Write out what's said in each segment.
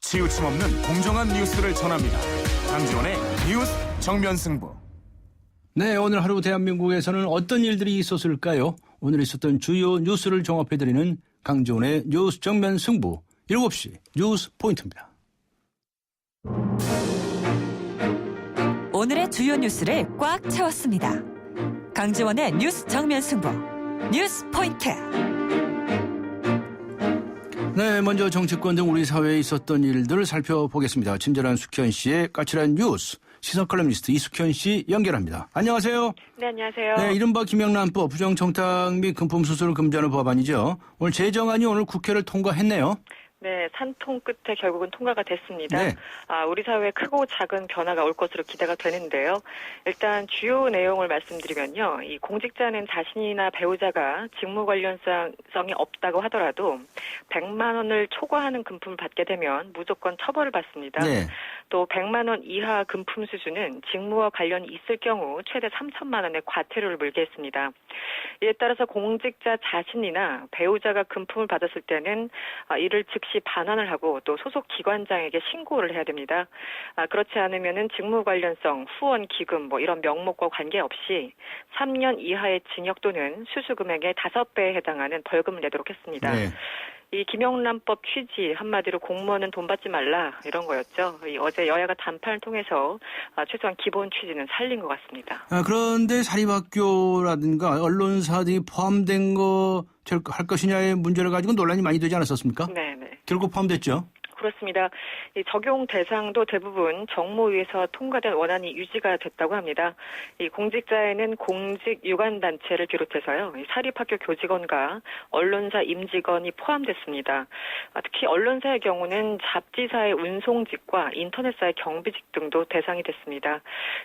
치우침 없는 공정한 뉴스를 전합니다. 강지원의 뉴스 정면 승부. 네, 오늘 하루 대한민국에서는 어떤 일들이 있었을까요? 오늘 있었던 주요 뉴스를 종합해드리는 강지원의 뉴스 정면 승부 7시 뉴스 포인트입니다. 오늘의 주요 뉴스를 꽉 채웠습니다. 강지원의 뉴스 정면 승부 뉴스 포인트. 네, 먼저 정치권 등 우리 사회에 있었던 일들을 살펴보겠습니다. 친절한 숙현 씨의 까칠한 뉴스, 시선 칼럼니스트 이숙현 씨 연결합니다. 안녕하세요. 네, 안녕하세요. 네, 이른바 김영란법 부정청탁 및 금품 수수를 금지하는 법안이죠. 오늘 제정안이 오늘 국회를 통과했네요. 네, 산통 끝에 결국은 통과가 됐습니다. 네. 우리 사회에 크고 작은 변화가 올 것으로 기대가 되는데요. 일단 주요 내용을 말씀드리면요. 이 공직자는 자신이나 배우자가 직무 관련성이 없다고 하더라도 100만 원을 초과하는 금품을 받게 되면 무조건 처벌을 받습니다. 네. 또 100만 원 이하 금품 수수는 직무와 관련이 있을 경우 최대 3천만 원의 과태료를 물게 했습니다. 이에 따라서 공직자 자신이나 배우자가 금품을 받았을 때는 이를 즉시 반환을 하고 또 소속 기관장에게 신고를 해야 됩니다. 그렇지 않으면은 직무 관련성, 후원 기금 이런 명목과 관계없이 3년 이하의 징역 또는 수수 금액의 5배에 해당하는 벌금을 내도록 했습니다. 네. 이 김영란법 취지 한마디로 공무원은 돈 받지 말라 이런 거였죠. 어제 여야가 담판을 통해서 최소한 기본 취지는 살린 것 같습니다. 그런데 사립학교라든가 언론사들이 포함된 할 것이냐의 문제를 가지고 논란이 많이 되지 않았었습니까? 네네. 결국 포함됐죠. 그렇습니다. 이 적용 대상도 대부분 정무위에서 통과된 원안이 유지가 됐다고 합니다. 이 공직자에는 공직 유관단체를 비롯해서요, 이 사립학교 교직원과 언론사 임직원이 포함됐습니다. 특히 언론사의 경우는 잡지사의 운송직과 인터넷사의 경비직 등도 대상이 됐습니다.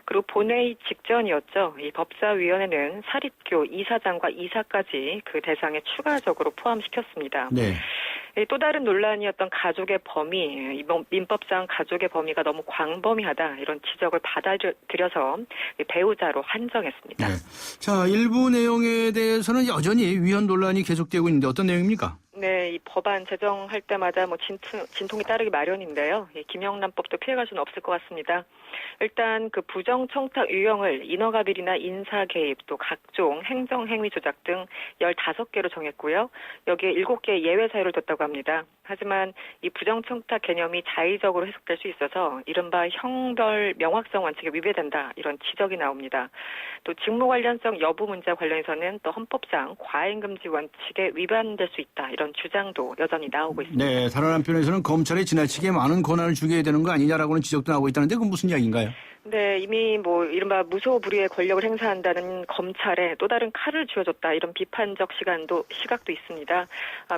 그리고 본회의 직전이었죠. 이 법사위원회는 사립교 이사장과 이사까지 그 대상에 추가적으로 포함시켰습니다. 네. 또 다른 논란이었던 가족의 범위, 민법상 가족의 범위가 너무 광범위하다 이런 지적을 받아들여서 배우자로 한정했습니다. 네. 자, 일부 내용에 대해서는 여전히 위헌 논란이 계속되고 있는데 어떤 내용입니까? 네, 이 법안 제정할 때마다 진통이 따르기 마련인데요. 김영란법도 피해갈 수는 없을 것 같습니다. 일단 그 부정청탁 유형을 인허가비리나 인사 개입 또 각종 행정행위 조작 등 15개로 정했고요. 여기에 7개의 예외 사유를 뒀다고 합니다. 하지만 이 부정청탁 개념이 자의적으로 해석될 수 있어서 이른바 형벌 명확성 원칙에 위배된다 이런 지적이 나옵니다. 또 직무 관련성 여부 문제 관련해서는 또 헌법상 과잉금지 원칙에 위반될 수 있다 이런 주장도 여전히 나오고 있습니다. 네, 다른 한편에서는 검찰에 지나치게 많은 권한을 주게 되는 거 아니냐라고는 지적도 나오고 있다는데 그건 무슨 이야기인가요? 네, 이미 이른바 무소불위의 권력을 행사한다는 검찰에 또 다른 칼을 쥐어줬다 이런 비판적 시각도 있습니다.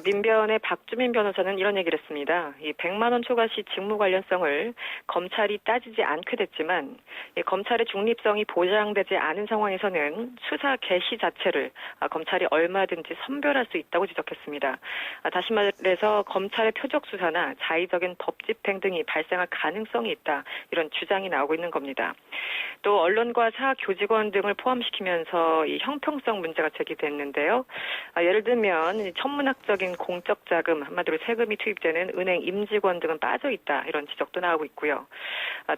민변의 박주민 변호사는 이런 얘기를 했습니다. 이 100만 원 초과 시 직무 관련성을 검찰이 따지지 않게 됐지만 검찰의 중립성이 보장되지 않은 상황에서는 수사 개시 자체를 검찰이 얼마든지 선별할 수 있다고 지적했습니다. 다시 말해서 검찰의 표적 수사나 자의적인 법 집행 등이 발생할 가능성이 있다 이런 주장이 나오고 있는 겁니다. 또 언론과 사교직원 등을 포함시키면서 이 형평성 문제가 제기됐는데요. 예를 들면 천문학적인 공적 자금, 한마디로 세금이 투입되는 은행 임직원 등은 빠져 있다 이런 지적도 나오고 있고요.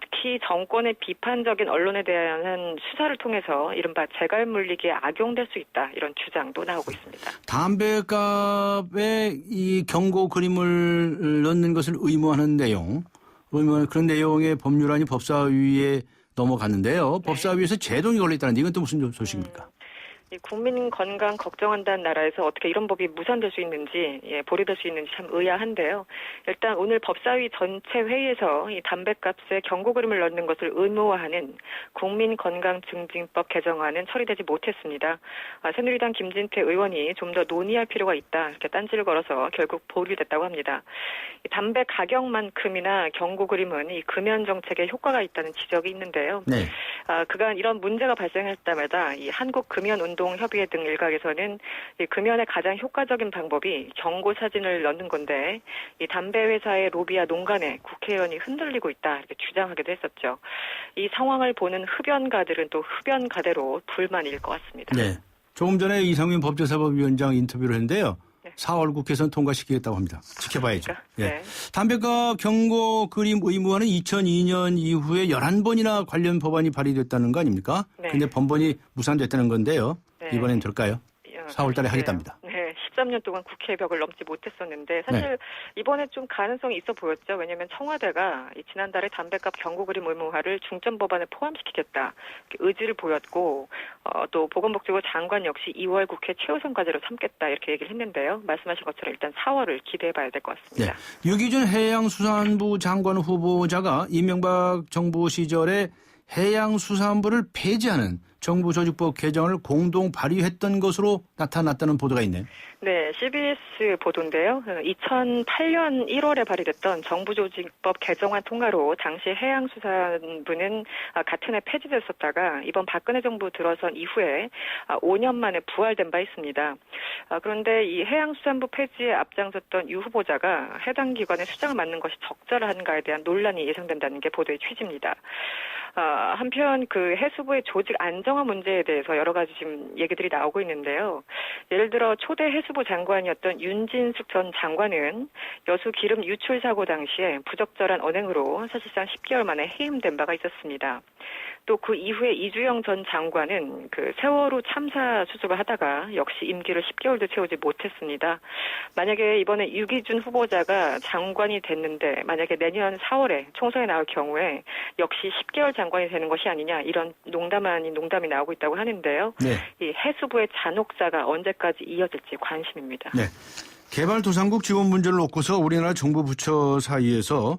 특히 정권의 비판적인 언론에 대한 수사를 통해서 이른바 재갈 물리기에 악용될 수 있다 이런 주장도 나오고 있습니다. 담배값에 이 경고 그림을 넣는 것을 의무화하는 내용, 그런 내용의 법률안이 법사위에 넘어갔는데요. 법사위에서 제동이 걸렸다는데 이건 또 무슨 소식입니까? 이 국민 건강 걱정한다는 나라에서 어떻게 이런 법이 무산될 수 있는지, 보류될 수 있는지 참 의아한데요. 일단 오늘 법사위 전체 회의에서 이 담배값에 경고 그림을 넣는 것을 의무화하는 국민건강증진법 개정안은 처리되지 못했습니다. 새누리당 김진태 의원이 좀 더 논의할 필요가 있다 이렇게 딴지를 걸어서 결국 보류됐다고 합니다. 이 담배 가격만큼이나 경고 그림은 이 금연 정책에 효과가 있다는 지적이 있는데요. 네. 그간 이런 문제가 발생할 때마다 이 한국금연운동협의회 등 일각에서는 이 금연의 가장 효과적인 방법이 경고 사진을 넣는 건데 이 담배 회사의 로비와 농간에 국회의원이 흔들리고 있다 이렇게 주장하기도 했었죠. 이 상황을 보는 흡연가들은 또 흡연가대로 불만일 것 같습니다. 네. 조금 전에 이상민 법제사법위원장 인터뷰를 했는데요. 4월 국회에서는 통과시키겠다고 합니다. 지켜봐야죠. 그러니까, 예. 담배값 경고 그림 의무화는 2002년 이후에 11번이나 관련 법안이 발의됐다는 거 아닙니까? 네. 근데 번번이 무산됐다는 건데요. 네. 이번엔 될까요? 4월 달에 하겠답니다. 네, 13년 동안 국회 벽을 넘지 못했었는데 사실 이번에 좀 가능성이 있어 보였죠. 왜냐하면 청와대가 지난달에 담배값 경고 그림 의무화를 중점 법안에 포함시키겠다 의지를 보였고 또 보건복지부 장관 역시 2월 국회 최우선 과제로 삼겠다 이렇게 얘기를 했는데요. 말씀하신 것처럼 일단 4월을 기대해봐야 될 것 같습니다. 네. 유기준 해양수산부 장관 후보자가 이명박 정부 시절에 해양수산부를 폐지하는 정부조직법 개정을 공동 발의했던 것으로 나타났다는 보도가 있네요. 네, CBS 보도인데요. 2008년 1월에 발의됐던 정부조직법 개정안 통과로 당시 해양수산부는 같은 해 폐지됐었다가 이번 박근혜 정부 들어선 이후에 5년 만에 부활된 바 있습니다. 그런데 이 해양수산부 폐지에 앞장섰던 유 후보자가 해당 기관의 수장을 맡는 것이 적절한가에 대한 논란이 예상된다는 게 보도의 취지입니다. 한편 그 해수부의 조직 안정화 문제에 대해서 여러 가지 지금 얘기들이 나오고 있는데요. 예를 들어 초대 해수부 장관이었던 윤진숙 전 장관은 여수 기름 유출 사고 당시에 부적절한 언행으로 사실상 10개월 만에 해임된 바가 있었습니다. 또 그 이후에 이주영 전 장관은 그 세월호 참사 수습을 하다가 역시 임기를 10개월도 채우지 못했습니다. 만약에 이번에 유기준 후보자가 장관이 됐는데 만약에 내년 4월에 총선에 나올 경우에 역시 10개월 장관이 되는 것이 아니냐 이런 농담 아닌 농담이 나오고 있다고 하는데요. 네. 이 해수부의 잔혹사가 언제까지 이어질지 관심입니다. 네. 개발도상국 지원 문제를 놓고서 우리나라 정부 부처 사이에서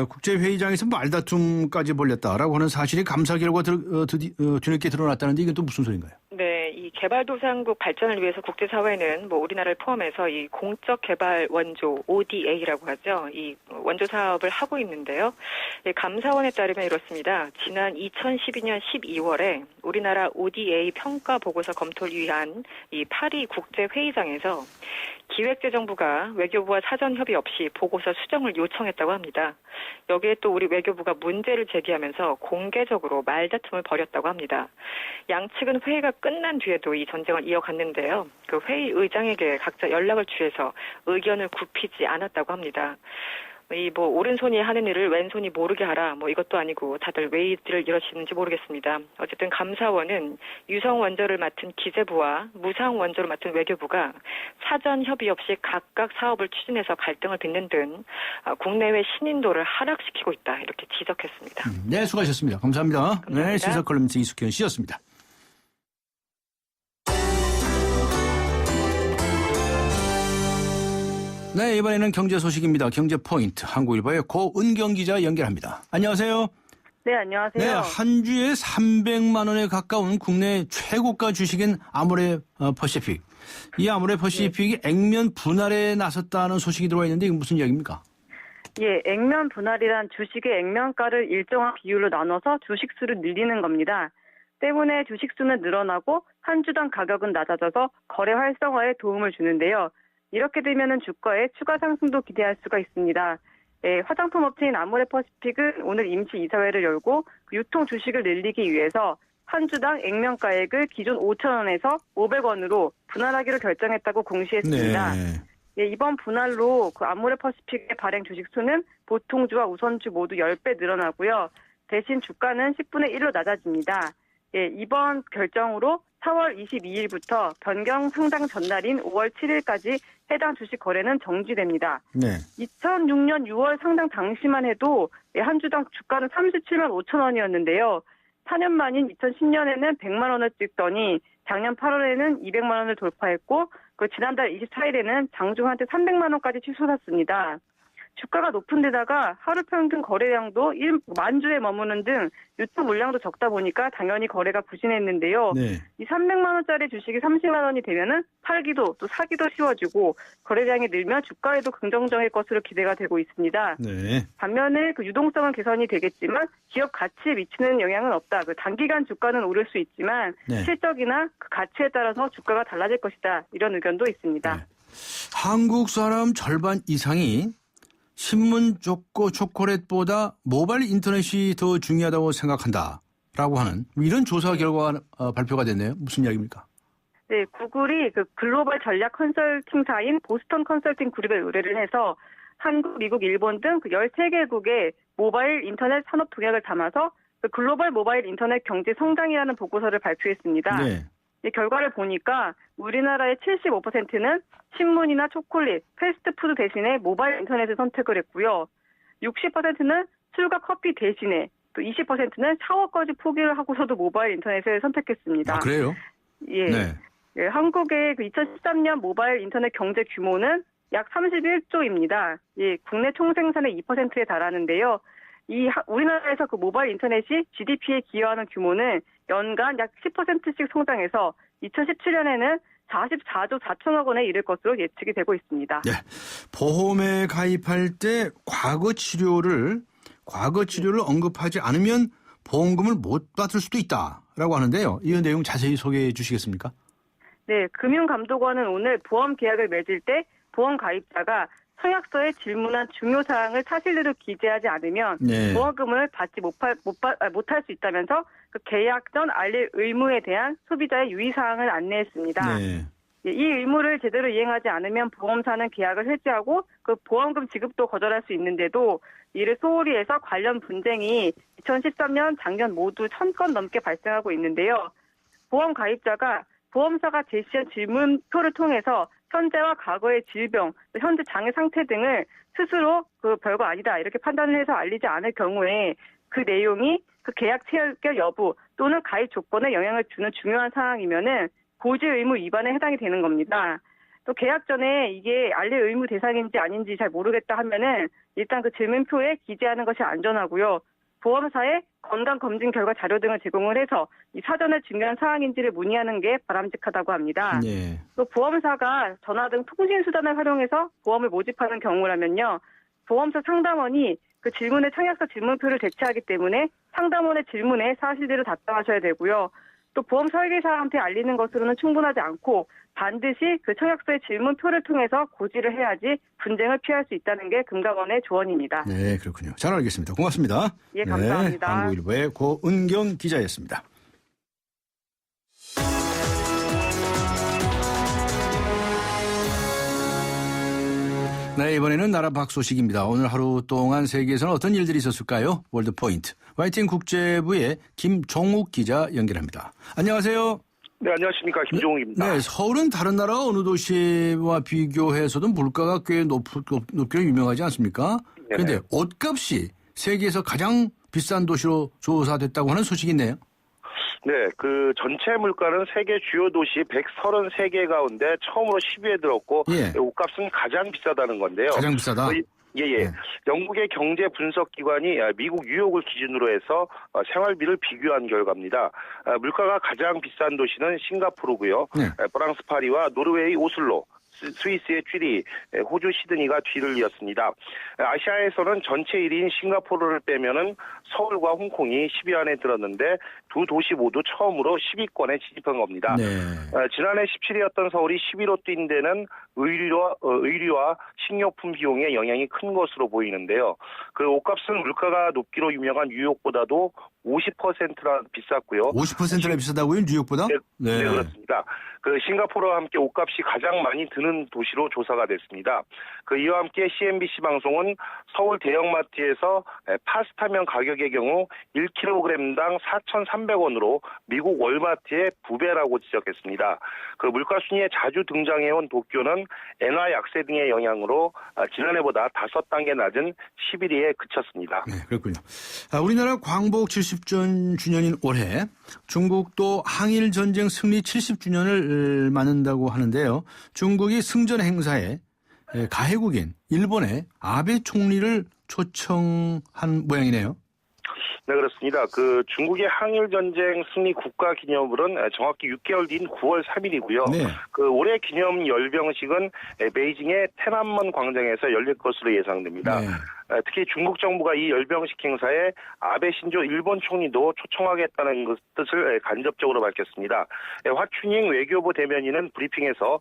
국제회의장에서 말다툼까지 벌였다라고 하는 사실이 감사 결과 뒤늦게 드러났다는데 이게 또 무슨 소린가요? 네, 이 개발도상국 발전을 위해서 국제사회는 뭐 우리나라를 포함해서 이 공적 개발 원조 ODA라고 하죠. 이 원조 사업을 하고 있는데요. 감사원에 따르면 이렇습니다. 지난 2012년 12월에 우리나라 ODA 평가 보고서 검토를 위한 이 파리 국제회의장에서 기획재정부가 외교부와 사전 협의 없이 보고서 수정을 요청했다고 합니다. 여기에 또 우리 외교부가 문제를 제기하면서 공개적으로 말다툼을 벌였다고 합니다. 양측은 회의가 끝난 뒤에도 이 전쟁을 이어갔는데요. 그 회의 의장에게 각자 연락을 취해서 의견을 굽히지 않았다고 합니다. 이 뭐 오른손이 하는 일을 왼손이 모르게 하라 뭐 이것도 아니고 다들 왜 이들을 이러시는지 모르겠습니다. 어쨌든 감사원은 유성 원조를 맡은 기재부와 무상 원조를 맡은 외교부가 사전 협의 없이 각각 사업을 추진해서 갈등을 빚는 등 국내외 신인도를 하락시키고 있다 이렇게 지적했습니다. 네, 수고하셨습니다. 감사합니다. 감사합니다. 네, 시사 컬럼니스트 이숙현 씨였습니다. 네, 이번에는 경제 소식입니다. 경제 포인트 한국일보의 고은경 기자 연결합니다. 안녕하세요. 네, 안녕하세요. 네, 한 주에 300만 원에 가까운 국내 최고가 주식인 아모레 퍼시픽. 이 아모레 퍼시픽이 액면 분할에 나섰다는 소식이 들어와 있는데 이게 무슨 이야기입니까? 예, 액면 분할이란 주식의 액면가를 일정한 비율로 나눠서 주식수를 늘리는 겁니다. 때문에 주식수는 늘어나고 한 주당 가격은 낮아져서 거래 활성화에 도움을 주는데요. 이렇게 되면 주가의 추가 상승도 기대할 수가 있습니다. 예, 화장품 업체인 아모레 퍼시픽은 오늘 임시 이사회를 열고 유통 주식을 늘리기 위해서 한 주당 액면가액을 기존 5,000원에서 500원으로 분할하기로 결정했다고 공시했습니다. 네. 예, 이번 분할로 그 아모레 퍼시픽의 발행 주식수는 보통주와 우선주 모두 10배 늘어나고요. 대신 주가는 10분의 1로 낮아집니다. 예, 이번 결정으로 4월 22일부터 변경 상장 전날인 5월 7일까지 해당 주식 거래는 정지됩니다. 네. 2006년 6월 상장 당시만 해도 한 주당 주가는 37만 5천 원이었는데요. 4년 만인 2010년에는 100만 원을 찍더니 작년 8월에는 200만 원을 돌파했고 그 지난달 24일에는 장중한테 300만 원까지 치솟았습니다. 주가가 높은 데다가 하루 평균 거래량도 1만 주에 머무는 등 유통 물량도 적다 보니까 당연히 거래가 부진했는데요. 네. 이 300만 원짜리 주식이 30만 원이 되면은 팔기도 또 사기도 쉬워지고 거래량이 늘면 주가에도 긍정적일 것으로 기대가 되고 있습니다. 네. 반면에 그 유동성은 개선이 되겠지만 기업 가치에 미치는 영향은 없다. 그 단기간 주가는 오를 수 있지만 네. 실적이나 그 가치에 따라서 주가가 달라질 것이다. 이런 의견도 있습니다. 네. 한국 사람 절반 이상이 신문 초콜릿보다 모바일 인터넷이 더 중요하다고 생각한다라고 하는 이런 조사 결과가 발표가 됐네요. 무슨 이야기입니까? 네, 구글이 그 글로벌 전략 컨설팅사인 보스턴 컨설팅 그룹에 의뢰를 해서 한국, 미국, 일본 등 그 13개국의 모바일 인터넷 산업 동향을 담아서 그 글로벌 모바일 인터넷 경제 성장이라는 보고서를 발표했습니다. 네. 이 결과를 보니까 우리나라의 75%는 신문이나 초콜릿, 패스트푸드 대신에 모바일 인터넷을 선택을 했고요. 60%는 술과 커피 대신에 또 20%는 샤워까지 포기를 하고서도 모바일 인터넷을 선택했습니다. 아, 그래요? 예. 네. 예, 한국의 그 2013년 모바일 인터넷 경제 규모는 약 31조입니다. 예, 국내 총생산의 2%에 달하는데요. 우리나라에서 그 모바일 인터넷이 GDP에 기여하는 규모는 연간 약 10%씩 성장해서 2017년에는 44조 4천억 원에 이를 것으로 예측이 되고 있습니다. 네. 보험에 가입할 때 과거 치료를 언급하지 않으면 보험금을 못 받을 수도 있다라고 하는데요. 이 내용 자세히 소개해 주시겠습니까? 네, 금융감독원은 오늘 보험 계약을 맺을 때 보험 가입자가 청약서에 질문한 중요 사항을 사실대로 기재하지 않으면 네. 보험금을 받지 못할 수 있다면서 그 계약 전 알릴 의무에 대한 소비자의 유의 사항을 안내했습니다. 네. 이 의무를 제대로 이행하지 않으면 보험사는 계약을 해지하고 그 보험금 지급도 거절할 수 있는데도 이를 소홀히 해서 관련 분쟁이 2013년 작년 모두 1000건 넘게 발생하고 있는데요. 보험 가입자가 보험사가 제시한 질문표를 통해서 현재와 과거의 질병, 현재 장애 상태 등을 스스로 그 별거 아니다 이렇게 판단을 해서 알리지 않을 경우에 그 내용이 그 계약 체결 여부 또는 가입 조건에 영향을 주는 중요한 사항이면은 고지 의무 위반에 해당이 되는 겁니다. 또 계약 전에 이게 알릴 의무 대상인지 아닌지 잘 모르겠다 하면은 일단 그 질문표에 기재하는 것이 안전하고요. 보험사에 건강검진 결과 자료 등을 제공을 해서 이 사전에 중요한 사항인지를 문의하는 게 바람직하다고 합니다. 네. 또 보험사가 전화 등 통신수단을 활용해서 보험을 모집하는 경우라면요. 보험사 상담원이 그 질문의 청약서 질문표를 대체하기 때문에 상담원의 질문에 사실대로 답장하셔야 되고요. 또 보험 설계사한테 알리는 것으로는 충분하지 않고 반드시 그 청약서의 질문표를 통해서 고지를 해야지 분쟁을 피할 수 있다는 게 금감원의 조언입니다. 네, 그렇군요. 잘 알겠습니다. 고맙습니다. 예, 감사합니다. 네, 한국일보의 고은경 기자였습니다. 네, 이번에는 나라 밖 소식입니다. 오늘 하루 동안 세계에서는 어떤 일들이 있었을까요? 월드포인트. YTN 국제부의 김종욱 기자 연결합니다. 안녕하세요. 네, 안녕하십니까. 김종욱입니다. 네, 서울은 다른 나라 어느 도시와 비교해서도 물가가 꽤 높기로 유명하지 않습니까? 그런데 옷값이 세계에서 가장 비싼 도시로 조사됐다고 하는 소식이 있네요. 네, 그 전체 물가는 세계 주요 도시 133개 가운데 처음으로 10위에 들었고 예. 옷값은 가장 비싸다는 건데요. 가장 비싸다? 예. 네. 영국의 경제 분석 기관이 미국 뉴욕을 기준으로 해서 생활비를 비교한 결과입니다. 물가가 가장 비싼 도시는 싱가포르고요. 네. 프랑스 파리와 노르웨이 오슬로, 스위스의 쥐리, 호주 시드니가 뒤를 이었습니다. 아시아에서는 전체 1위인 싱가포르를 빼면은 서울과 홍콩이 10위 안에 들었는데 두 도시 모두 처음으로 10위권에 진입한 겁니다. 네. 지난해 17위였던 서울이 10위로 뛴 데는 의류와 식료품 비용의 영향이 큰 것으로 보이는데요. 그 옷값은 물가가 높기로 유명한 뉴욕보다도 50%나 비쌌고요. 50%나 비싸다고요? 뉴욕보다? 네, 그렇습니다. 그 싱가포르와 함께 옷값이 가장 많이 드는 도시로 조사가 됐습니다. 그 이와 함께 CNBC 방송은 서울 대형마트에서 파스타면 가격의 경우 1kg당 4,300원으로 미국 월마트의 2배라고 지적했습니다. 그 물가 순위에 자주 등장해온 도쿄는 엔화 약세 등의 영향으로 지난해보다 5단계 낮은 11위에 그쳤습니다. 네, 그렇군요. 우리나라 광복 70주년인 올해 중국도 항일 전쟁 승리 70주년을 맞는다고 하는데요. 중국이 승전 행사에 가해국인 일본의 아베 총리를 초청한 모양이네요. 네, 그렇습니다. 그 중국의 항일전쟁 승리 국가기념일은 정확히 6개월 뒤인 9월 3일이고요. 네. 그 올해 기념 열병식은 베이징의天安門광장에서 열릴 것으로 예상됩니다. 네. 특히 중국 정부가 이 열병식 행사에 아베 신조 일본 총리도 초청하겠다는 뜻을 간접적으로 밝혔습니다. 화춘잉 외교부 대변인은 브리핑에서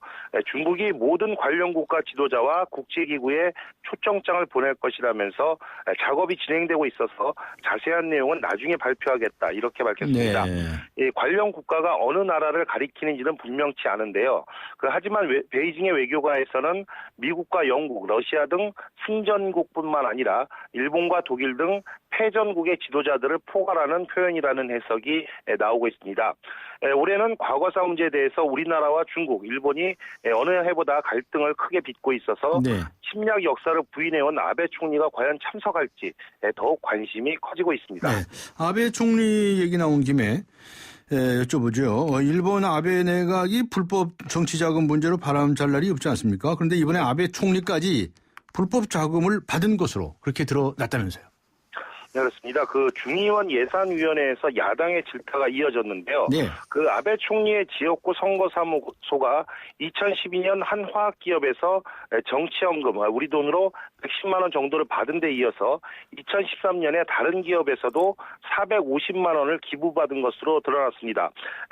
중국이 모든 관련 국가 지도자와 국제기구에 초청장을 보낼 것이라면서 작업이 진행되고 있어서 자세한 내용은 나중에 발표하겠다 이렇게 밝혔습니다. 네. 관련 국가가 어느 나라를 가리키는지는 분명치 않은데요. 하지만 베이징의 외교가에서는 미국과 영국, 러시아 등 승전국뿐만 아니라 일본과 독일 등 패전국의 지도자들을 포괄하는 표현이라는 해석이 나오고 있습니다. 올해는 과거사 문제에 대해서 우리나라와 중국, 일본이 어느 해보다 갈등을 크게 빚고 있어서 네. 침략 역사를 부인해온 아베 총리가 과연 참석할지 더욱 관심이 커지고 있습니다. 네. 아베 총리 얘기 나온 김에 여쭤보죠. 일본 아베 내각이 불법 정치자금 문제로 바람잘 날이 없지 않습니까? 그런데 이번에 아베 총리까지 불법 자금을 받은 것으로 그렇게 드러났다면서요. 네, 그렇습니다. 중의원 예산위원회에서 야당의 질타가 이어졌는데요. 네. 아베 총리의 지역구 선거사무소가 2012년 한 화학기업에서 정치연금, 우리 돈으로 110만 원 정도를 받은 데 이어서 2013년에 다른 기업에서도 450만 원을 기부받은 것으로 드러났습니다.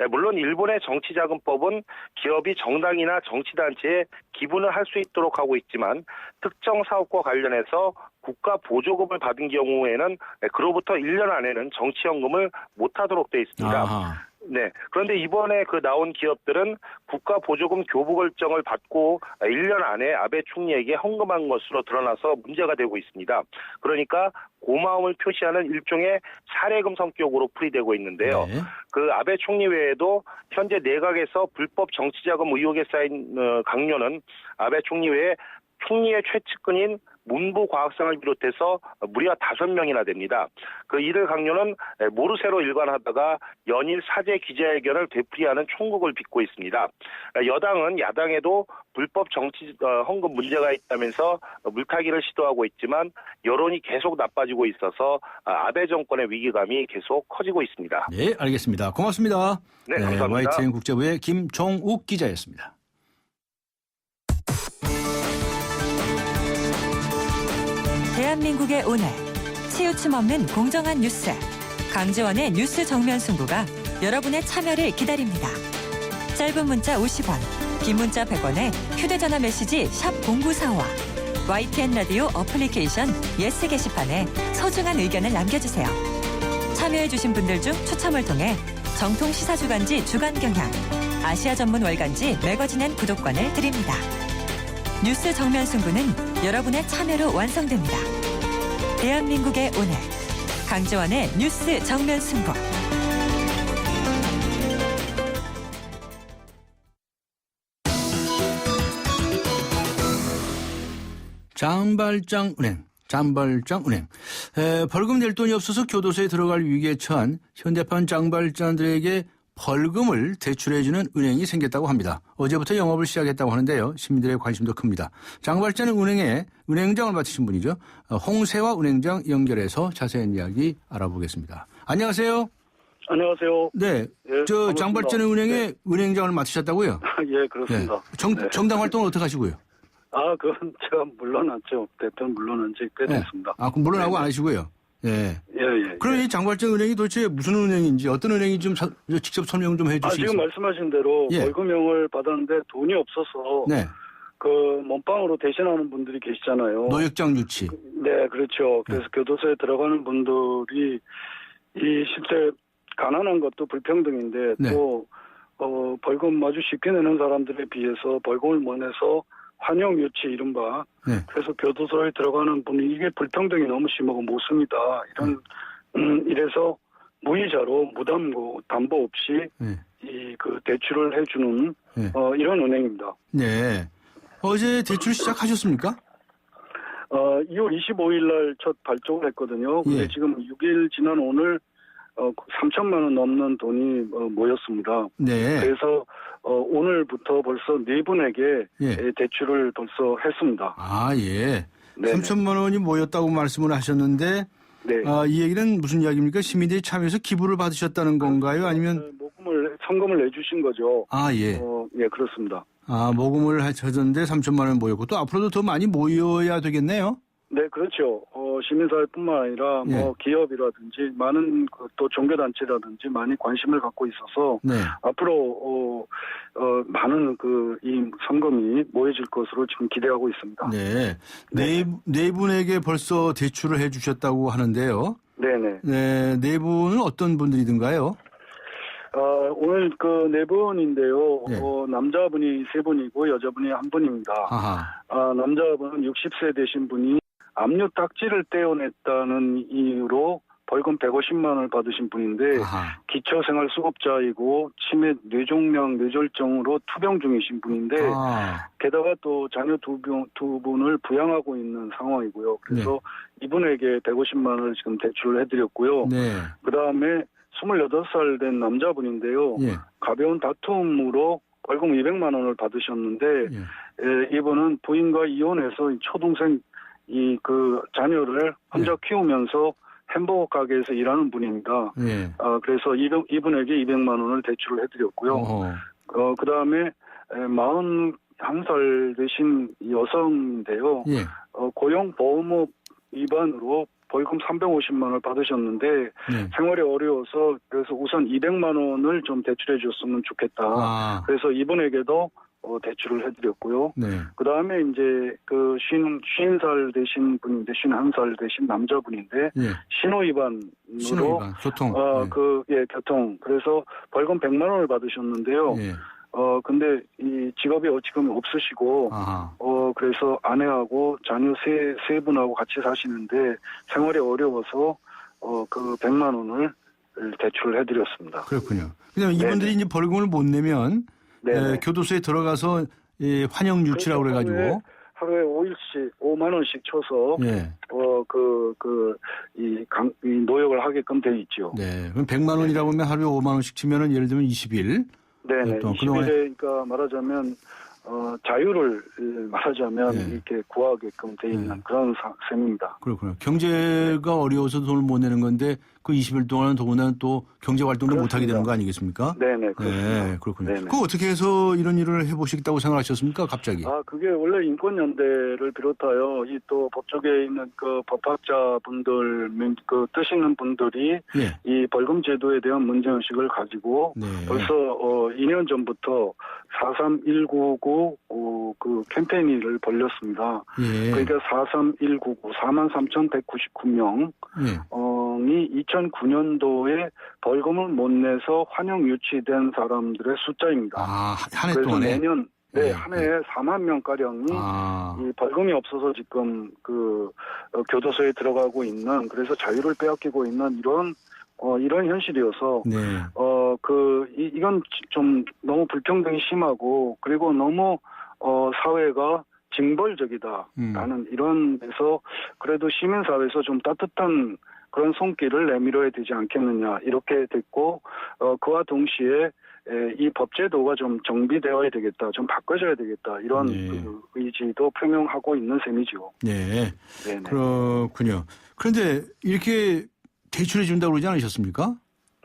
물론 일본의 정치자금법은 기업이 정당이나 정치단체에 기부는 할 수 있도록 하고 있지만 특정 사업과 관련해서 국가 보조금을 받은 경우에는 그로부터 1년 안에는 정치연금을 못하도록 되어 있습니다. 아하. 네. 그런데 이번에 나온 기업들은 국가 보조금 교부 결정을 받고 1년 안에 아베 총리에게 헌금한 것으로 드러나서 문제가 되고 있습니다. 그러니까 고마움을 표시하는 일종의 사례금 성격으로 풀이되고 있는데요. 네. 아베 총리 외에도 현재 내각에서 불법 정치자금 의혹에 쌓인 강요는 아베 총리 외에 총리의 최측근인 문부과학상을 비롯해서 무려 5명이나 됩니다. 이들 강요는 모르쇠로 일관하다가 연일 사제 기자회견을 되풀이하는 총국을 빚고 있습니다. 여당은 야당에도 불법 정치 헌금 문제가 있다면서 물타기를 시도하고 있지만 여론이 계속 나빠지고 있어서 아베 정권의 위기감이 계속 커지고 있습니다. 네, 알겠습니다. 고맙습니다. 네, 감사합니다. YTN 국제부의 김종욱 기자였습니다. 대한민국의 오늘 치우침 없는 공정한 뉴스 강지원의 뉴스 정면 승부가 여러분의 참여를 기다립니다. 짧은 문자 50원, 긴 문자 100원에 휴대전화 메시지 샵 0945와 YTN 라디오 어플리케이션 예스 게시판에 소중한 의견을 남겨주세요. 참여해주신 분들 중 추첨을 통해 정통 시사주간지 주간경향, 아시아 전문 월간지 매거진엔 구독권을 드립니다. 뉴스 정면 승부는 여러분의 참여로 완성됩니다. 대한민국의 오늘 강지원의 뉴스 정면 승부. 장발장은행. 벌금 낼 돈이 없어서 교도소에 들어갈 위기에 처한 현대판 장발장들에게 벌금을 대출해주는 은행이 생겼다고 합니다. 어제부터 영업을 시작했다고 하는데요. 시민들의 관심도 큽니다. 장발장은 은행에 은행장을 맡으신 분이죠. 홍세화 은행장 연결해서 자세한 이야기 알아보겠습니다. 안녕하세요. 안녕하세요. 네, 예, 장발장 은행에 은행장을 맡으셨다고요? 예, 그렇습니다. 네. 정당 활동은 어떻게 하시고요? 그건 제가 물러났죠. 대표는 물러난 지 꽤 됐습니다. 그럼 물러나고 안 하시고요? 예. 그럼 이 장발장 은행이 도대체 무슨 은행인지 어떤 은행인지 좀 직접 설명 좀 해주시겠어요? 지금 말씀하신 대로 벌금형을 받았는데 돈이 없어서 몸빵으로 대신하는 분들이 계시잖아요. 노역장 유치. 네, 그렇죠. 그래서 교도소에 들어가는 분들이 실제 가난한 것도 불평등인데 또 벌금 아주 쉽게 내는 사람들에 비해서 벌금을 못 내서 환영 유치 이른바 그래서 교도소에 들어가는 분이 이게 불평등이 너무 심하고 못 씁니다. 이래서 무이자로 무담보 담보 없이 대출을 해주는 이런 은행입니다. 네. 어제 대출 시작하셨습니까? 2월 25일 날 첫 발족을 했거든요. 근데 지금 6일 지난 오늘 3천만 원 넘는 돈이 모였습니다. 네. 그래서 오늘부터 벌써 4분에게 대출을 벌써 했습니다. 예. 네네. 3천만 원이 모였다고 말씀을 하셨는데 이 얘기는 무슨 이야기입니까? 시민들이 참여해서 기부를 받으셨다는 건가요? 아니면 성금을 내주신 거죠. 예. 예, 그렇습니다. 모금을 하셨는데 3천만 원 모였고 또 앞으로도 더 많이 모여야 되겠네요. 네, 그렇죠. 시민사회뿐만 아니라 예. 뭐 기업이라든지 많은 또 종교단체라든지 많이 관심을 갖고 있어서 네. 앞으로 많은 이 성금이 모여질 것으로 지금 기대하고 있습니다. 네. 네 분에게 벌써 대출을 해 주셨다고 하는데요. 네네. 네 분은 어떤 분들이든가요? 오늘 네 분인데요. 예. 남자분이 3분이고 여자분이 1분입니다. 아하. 남자분은 60세 되신 분이 압류 딱지를 떼어냈다는 이유로 벌금 150만 원을 받으신 분인데 아하. 기초생활수급자이고 치매 뇌종양 뇌졸중으로 투병 중이신 분인데 게다가 또 자녀 두 분을 부양하고 있는 상황이고요. 그래서 이분에게 150만 원을 지금 대출을 해드렸고요. 네. 그다음에 28살 된 남자분인데요. 예. 가벼운 다툼으로 벌금 200만 원을 받으셨는데 이분은 부인과 이혼해서 초동생 자녀를 혼자 키우면서 햄버거 가게에서 일하는 분입니다. 예. 그래서 이분에게 200만 원을 대출을 해드렸고요. 그다음에 41살 되신 여성인데요. 예. 고용보험업 위반으로 벌금 350만 원을 받으셨는데 네. 생활이 어려워서 그래서 우선 200만 원을 좀 대출해 줬으면 좋겠다. 그래서 이분에게도 대출을 해드렸고요. 네. 그 다음에 이제 50살 되신 분인데 51살 되신 남자분인데 예. 신호위반으로 교통. 교통. 그래서 벌금 100만 원을 받으셨는데요. 예. 근데 이 직업이 지금 없으시고, 아하. 그래서 아내하고 자녀 세 분하고 같이 사시는데 생활이 어려워서, 100만 원을 대출을 해드렸습니다. 그렇군요. 그냥 이분들이 이제 벌금을 못 내면, 교도소에 들어가서 환영 유치라고 그래가지고. 하루에 5만 원씩 쳐서, 예. 이 노역을 하게끔 돼 있죠. 네. 그럼 100만 원이라고 하면 하루에 5만 원씩 치면은 예를 들면 20일. 네네. 20일에, 그러니까 말하자면, 자유를 말하자면 이렇게 구하게끔 돼 있는 그런 셈입니다. 그렇군요. 경제가 어려워서 돈을 못 내는 건데 그 20일 동안은 더구나 또 경제 활동도 못 하게 되는 거 아니겠습니까? 네네. 그렇습니다. 네, 그렇군요. 네네. 그 어떻게 해서 이런 일을 해보시겠다고 생각하셨습니까? 갑자기? 그게 원래 인권연대를 비롯하여 이 또 법조계에 있는 법학자분들, 뜻 있는 분들이 이 벌금 제도에 대한 문제의식을 가지고 벌써 2년 전부터 43199 캠페인을 벌렸습니다. 그러니까 43199, 43,199명 이 2009년도에 벌금을 못 내서 환영 유치된 사람들의 숫자입니다. 한 해 그래서 동안에? 매년 한 해에 4만 명가량이 이 벌금이 없어서 지금 교도소에 들어가고 있는, 그래서 자유를 빼앗기고 있는 이런 현실이어서 이건 좀 너무 불평등이 심하고 그리고 너무 사회가 징벌적이다라는 이런 데서 그래도 시민사회에서 좀 따뜻한 그런 손길을 내밀어야 되지 않겠느냐 이렇게 됐고, 그와 동시에 이 법제도가 좀 정비되어야 되겠다, 좀 바꿔줘야 되겠다 이런 의지도 표명하고 있는 셈이죠. 네, 그렇군요. 그런데 이렇게 대출해 준다고 그러지 않으셨습니까?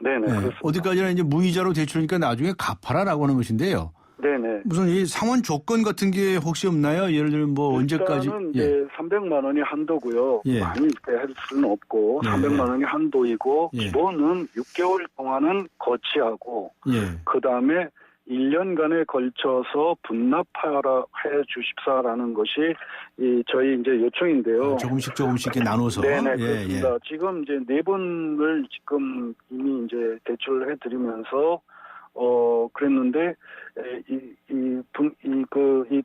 네네. 그렇습니다. 어디까지나 이제 무이자로 대출하니까 나중에 갚아라라고 하는 것인데요. 네네. 무슨 이 상환 조건 같은 게 혹시 없나요? 예를 들면 뭐 언제까지? 일단은 이제 300만 원이 한도고요. 많이 이렇게 할 수는 없고 300만 원이 한도이고 기본은 6개월 동안은 거치하고 그 다음에 1년간에 걸쳐서 분납하라 해 주십사라는 것이 저희 이제 요청인데요. 조금씩 이렇게 나눠서. 네네, 그렇습니다. 지금 이제 4분을 지금 이미 이제 대출을 해드리면서 그랬는데 이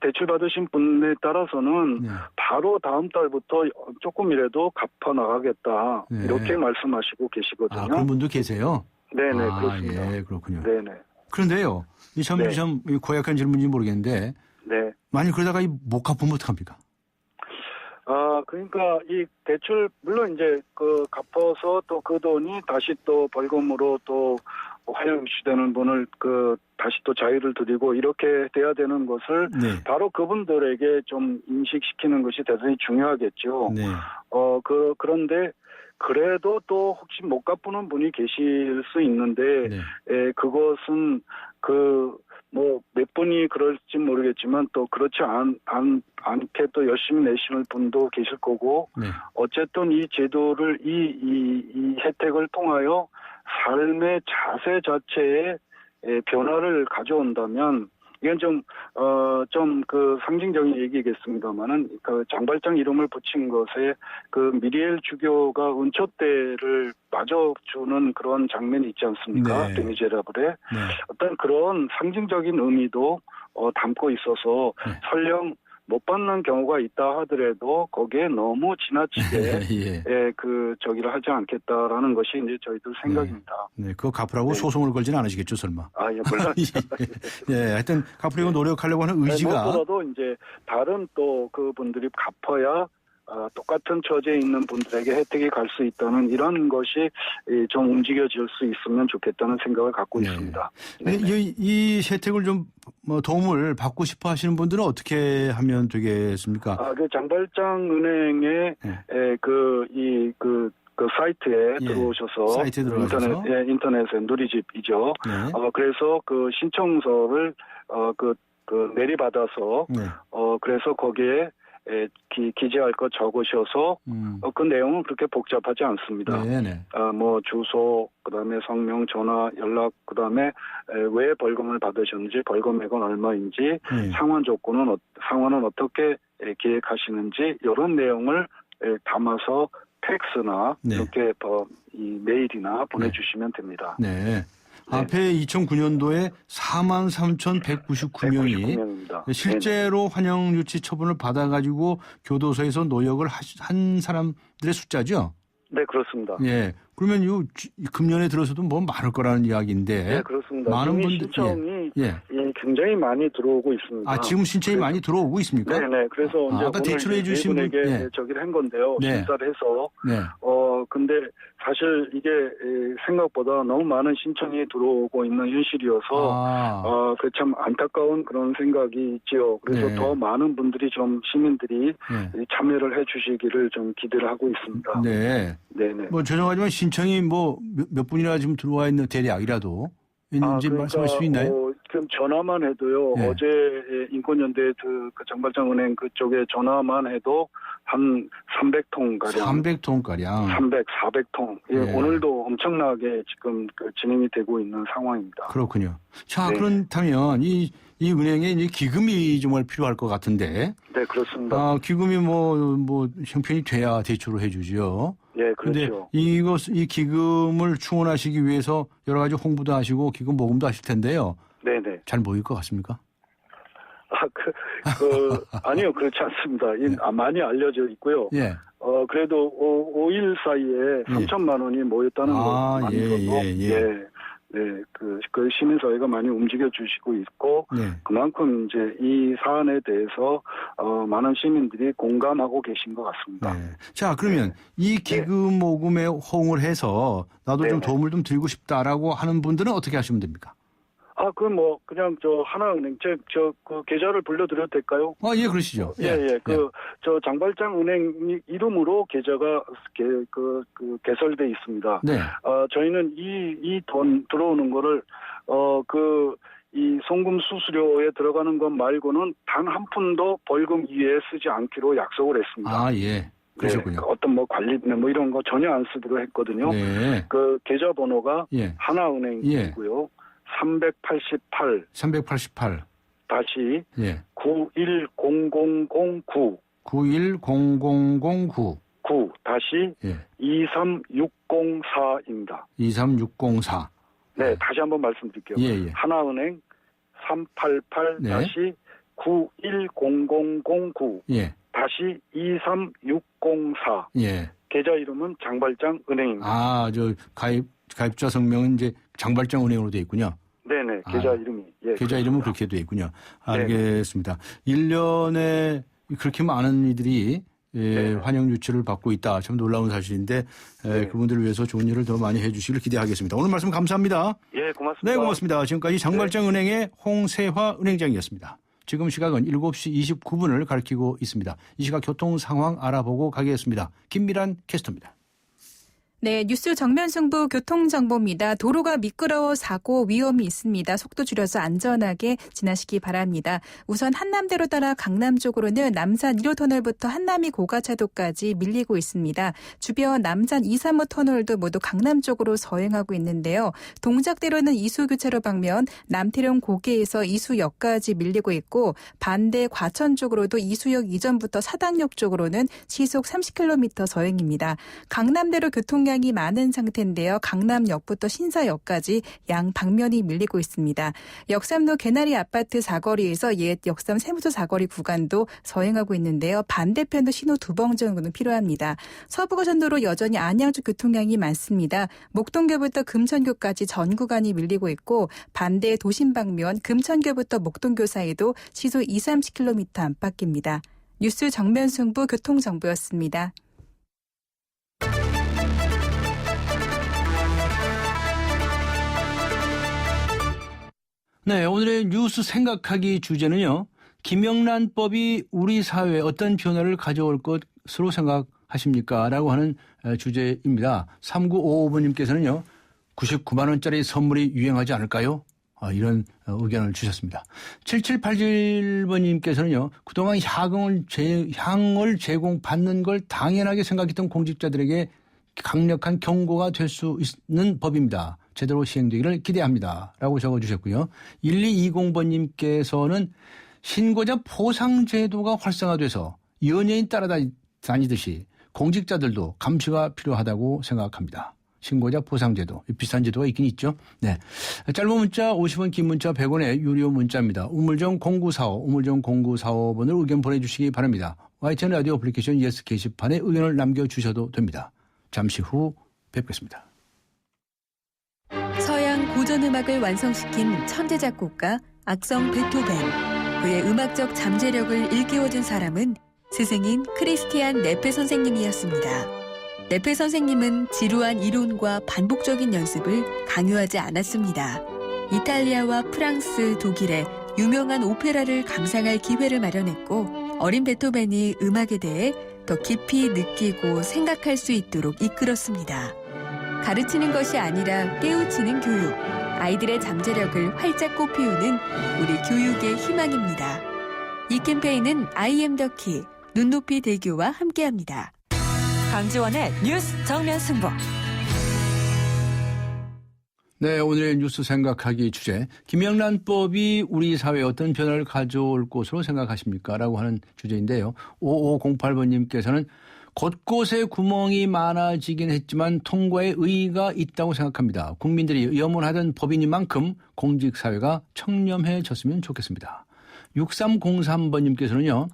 대출 받으신 분에 따라서는 바로 다음 달부터 조금이라도 갚아 나가겠다 이렇게 말씀하시고 계시거든요. 그런 분도 계세요? 네네, 그렇습니다. 예, 그렇군요. 네네. 그런데요, 이 참 고약한 질문인지 모르겠는데, 만약 그러다가 못 갚으면 어떡합니까? 그러니까 이 대출 물론 이제 갚아서 또 그 돈이 다시 또 벌금으로 또 환영 유치되는 분을 다시 또 자유를 드리고 이렇게 돼야 되는 것을 바로 그분들에게 좀 인식시키는 것이 대단히 중요하겠죠. 그런데 그래도 또 혹시 못 갚는 분이 계실 수 있는데 그것은 뭐 몇 분이 그럴지 모르겠지만 또 그렇지 않게 또 열심히 내시는 분도 계실 거고 네. 어쨌든 이 제도를 이 혜택을 통하여 삶의 자세 자체에 변화를 가져온다면 이건 좀 그 상징적인 얘기겠습니다만은 그 장발장 이름을 붙인 것에 그 미리엘 주교가 은초대를 맞아주는 그런 장면이 있지 않습니까? 네. 레미제라블에 네. 어떤 그런 상징적인 의미도 담고 있어서 네. 설령 못 받는 경우가 있다 하더라도 거기에 너무 지나치게 예. 저기를 하지 않겠다라는 것이 이제 저희들 생각입니다. 네, 그거 갚으라고 네. 소송을 걸지는 않으시겠죠, 설마? 아, 예, 물론. 예, 하여튼 갚으려고 노력하려고 하는 의지가. 무엇보다도 이제 다른 또 그분들이 갚아야 똑같은 처지에 있는 분들에게 혜택이 갈 수 있다는 이런 것이 좀 움직여질 수 있으면 좋겠다는 생각을 갖고 네. 있습니다. 이 혜택을 좀 도움을 받고 싶어 하시는 분들은 어떻게 하면 되겠습니까? 그 장발장 은행의 네. 그 사이트에 예. 들어오셔서 사이트에 들어가셔서 인터넷에 누리집이죠. 네. 그래서 그 신청서를 내리받아서 네. 그래서 거기에 기재할 것 적으셔서 그 내용은 그렇게 복잡하지 않습니다. 네네. 뭐 주소, 그다음에 성명, 전화, 연락, 그다음에 왜 벌금을 받으셨는지, 벌금액은 얼마인지, 네. 상환은 어떻게 계획하시는지 이런 내용을 담아서 팩스나 네. 이렇게 이 메일이나 보내주시면 됩니다. 네. 앞에 2009년도에 43,199명이 199명입니다. 실제로 환영 유치 처분을 받아가지고 교도소에서 노역을 한 사람들의 숫자죠. 네, 그렇습니다. 예. 그러면 금년에 들어서도 뭐 많을 거라는 이야기인데. 네, 그렇습니다. 많은 분들 신청이 예. 굉장히 많이 들어오고 있습니다. 지금 신청이 많이 들어오고 있습니까? 네네. 그래서 이제 아까 오늘 대출해 주신 분, 분에게 저기를 한 건데요. 네. 심사를 해서. 네. 근데 사실 이게 생각보다 너무 많은 신청이 들어오고 있는 현실이어서 그 참 안타까운 그런 생각이 있지요. 그래서 네. 더 많은 분들이 좀 시민들이 네. 참여를 해주시기를 좀 기대를 하고 있습니다. 네. 네네. 뭐 죄송하지만 신청이 몇 분이나 지금 들어와 있는 대략이라도 있는지 말씀할 수 있나요? 지금 전화만 해도요. 네. 어제 인권연대 그 장발장은행 그쪽에 전화만 해도 한 300통 가량. 300통 가량. 400통. 예, 네. 오늘도 엄청나게 지금 진행이 되고 있는 상황입니다. 그렇군요. 자, 네. 그렇다면 이 은행에 이제 기금이 정말 필요할 것 같은데. 네, 그렇습니다. 기금이 뭐 형편이 돼야 대출을 해주죠. 예, 그런데 그렇죠. 이 기금을 충원하시기 위해서 여러 가지 홍보도 하시고 기금 모금도 하실 텐데요. 네네. 잘 모일 것 같습니까? 아니요, 그렇지 않습니다. 많이 알려져 있고요. 예. 그래도 5일 사이에 3천만 원이 모였다는 것만으로도 네, 그 시민사회가 많이 움직여 주시고 있고, 네. 그만큼 이제 이 사안에 대해서, 많은 시민들이 공감하고 계신 것 같습니다. 네. 자, 그러면 이 기금 모금에 호응을 해서 나도 좀 도움을 좀 드리고 싶다라고 하는 분들은 어떻게 하시면 됩니까? 그럼 그냥 하나은행, 그 계좌를 불러드려도 될까요? 예, 그러시죠. 장발장 은행 이름으로 계좌가 개설돼 있습니다. 네. 저희는 이 돈 들어오는 거를, 이 송금 수수료에 들어가는 것 말고는 단 한 푼도 벌금 이외에 쓰지 않기로 약속을 했습니다. 예. 그러셨군요. 네, 어떤 관리비나 이런 거 전혀 안 쓰기로 했거든요. 네. 그 계좌 번호가 하나은행이고요. 388 다시 910009 9 다시 23604입니다. 23604. 네, 다시 한번 말씀드릴게요. 하나은행 388 다시 910009 다시 23604. 계좌 이름은 장발장 은행입니다. 가입자 성명은 이제 장발장 은행으로 되어 있군요. 네네, 계좌 이름이. 계좌 이름은 그렇게 되어 있군요. 알겠습니다. 1년에 그렇게 많은 이들이 환영 유치를 받고 있다. 참 놀라운 사실인데 그분들을 위해서 좋은 일을 더 많이 해 주시길 기대하겠습니다. 오늘 말씀 감사합니다. 예, 고맙습니다. 네, 고맙습니다. 지금까지 장발장 은행의 홍세화 은행장이었습니다. 지금 시각은 7시 29분을 가리키고 있습니다. 이 시각 교통 상황 알아보고 가겠습니다. 김미란 캐스터입니다. 네, 뉴스 정면 승부 교통정보입니다. 도로가 미끄러워 사고 위험이 있습니다. 속도 줄여서 안전하게 지나시기 바랍니다. 우선 한남대로 따라 강남 쪽으로는 남산 1호 터널부터 한남이 고가차도까지 밀리고 있습니다. 주변 남산 2, 3호 터널도 모두 강남 쪽으로 서행하고 있는데요. 동작대로는 이수교차로 방면 남태령 고개에서 이수역까지 밀리고 있고 반대 과천 쪽으로도 이수역 이전부터 사당역 쪽으로는 시속 30km 서행입니다. 강남대로 교통량이 많은 상태인데요. 강남역부터 신사역까지 양 방면이 밀리고 있습니다. 역삼로 개나리 아파트 사거리에서 옛 역삼 세무소 사거리 구간도 서행하고 있는데요. 반대편도 신호 2번 정도는 필요합니다. 서부고속도로 여전히 안양 쪽 교통량이 많습니다. 목동교부터 금천교까지 전 구간이 밀리고 있고 반대 도심 방면 금천교부터 목동교 사이도 시속 2, 30km 안팎입니다. 뉴스 정면 승부 교통정보였습니다. 네, 오늘의 뉴스 생각하기 주제는요. 김영란법이 우리 사회에 어떤 변화를 가져올 것으로 생각하십니까? 라고 하는 주제입니다. 3955번님께서는요. 99만 원짜리 선물이 유행하지 않을까요? 이런 의견을 주셨습니다. 7787번님께서는요. 그동안 향을 제공받는 걸 당연하게 생각했던 공직자들에게 강력한 경고가 될 수 있는 법입니다. 제대로 시행되기를 기대합니다. 라고 적어주셨고요. 1220번님께서는 신고자 포상제도가 활성화돼서 연예인 따라다니듯이 공직자들도 감시가 필요하다고 생각합니다. 신고자 포상제도. 비슷한 제도가 있긴 있죠. 네. 짧은 문자 50원, 긴 문자 100원의 유료 문자입니다. 우물정 0945, 우물정 0945번으로 의견 보내주시기 바랍니다. YTN 라디오 어플리케이션 예스 게시판에 의견을 남겨주셔도 됩니다. 잠시 후 뵙겠습니다. 서양 고전음악을 완성시킨 천재 작곡가 악성 베토벤. 그의 음악적 잠재력을 일깨워준 사람은 스승인 크리스티안 네페 선생님이었습니다. 네페 선생님은 지루한 이론과 반복적인 연습을 강요하지 않았습니다. 이탈리아와 프랑스, 독일의 유명한 오페라를 감상할 기회를 마련했고 어린 베토벤이 음악에 대해 더 깊이 느끼고 생각할 수 있도록 이끌었습니다. 가르치는 것이 아니라 깨우치는 교육, 아이들의 잠재력을 활짝 꽃피우는 우리 교육의 희망입니다. 이 캠페인은 I am the key, 눈높이 대교와 함께합니다. 강지원의 뉴스 정면 승부. 네, 오늘의 뉴스 생각하기 주제. 김영란법이 우리 사회에 어떤 변화를 가져올 것으로 생각하십니까? 라고 하는 주제인데요. 5508번님께서는 곳곳에 구멍이 많아지긴 했지만 통과에 의의가 있다고 생각합니다. 국민들이 염원하던 법이니만큼 공직사회가 청렴해졌으면 좋겠습니다. 6303번님께서는요.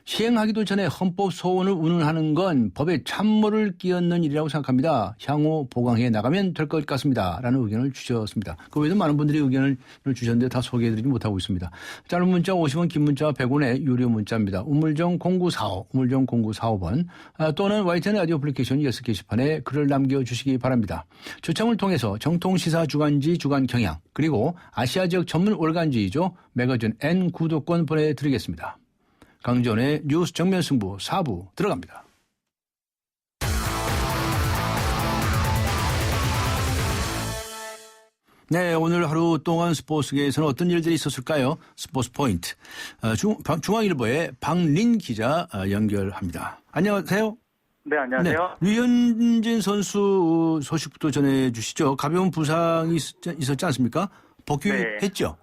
시행하기도 전에 헌법 소원을 운운하는 건 법에 참모를 끼얹는 일이라고 생각합니다. 향후 보강해 나가면 될 것 같습니다. 라는 의견을 주셨습니다. 그 외에도 많은 분들이 의견을 주셨는데 다 소개해드리지 못하고 있습니다. 짧은 문자 50원, 긴 문자 100원의 유료 문자입니다. 우물정 0945, 우물정 0945번 또는 YTN 라디오 어플리케이션 예스 게시판에 글을 남겨주시기 바랍니다. 추첨을 통해서 정통시사 주간지 주간경향 그리고 아시아 지역 전문 월간지이죠. 매거진 N 구독권 보내드리겠습니다. 강지원의 뉴스 정면 승부 4부 들어갑니다. 네, 오늘 하루 동안 스포츠계에서는 어떤 일들이 있었을까요? 스포츠 포인트. 중앙일보의 박린 기자 연결합니다. 안녕하세요. 네, 안녕하세요. 네, 류현진 선수 소식부터 전해주시죠. 가벼운 부상이 있었지 않습니까? 복귀했죠?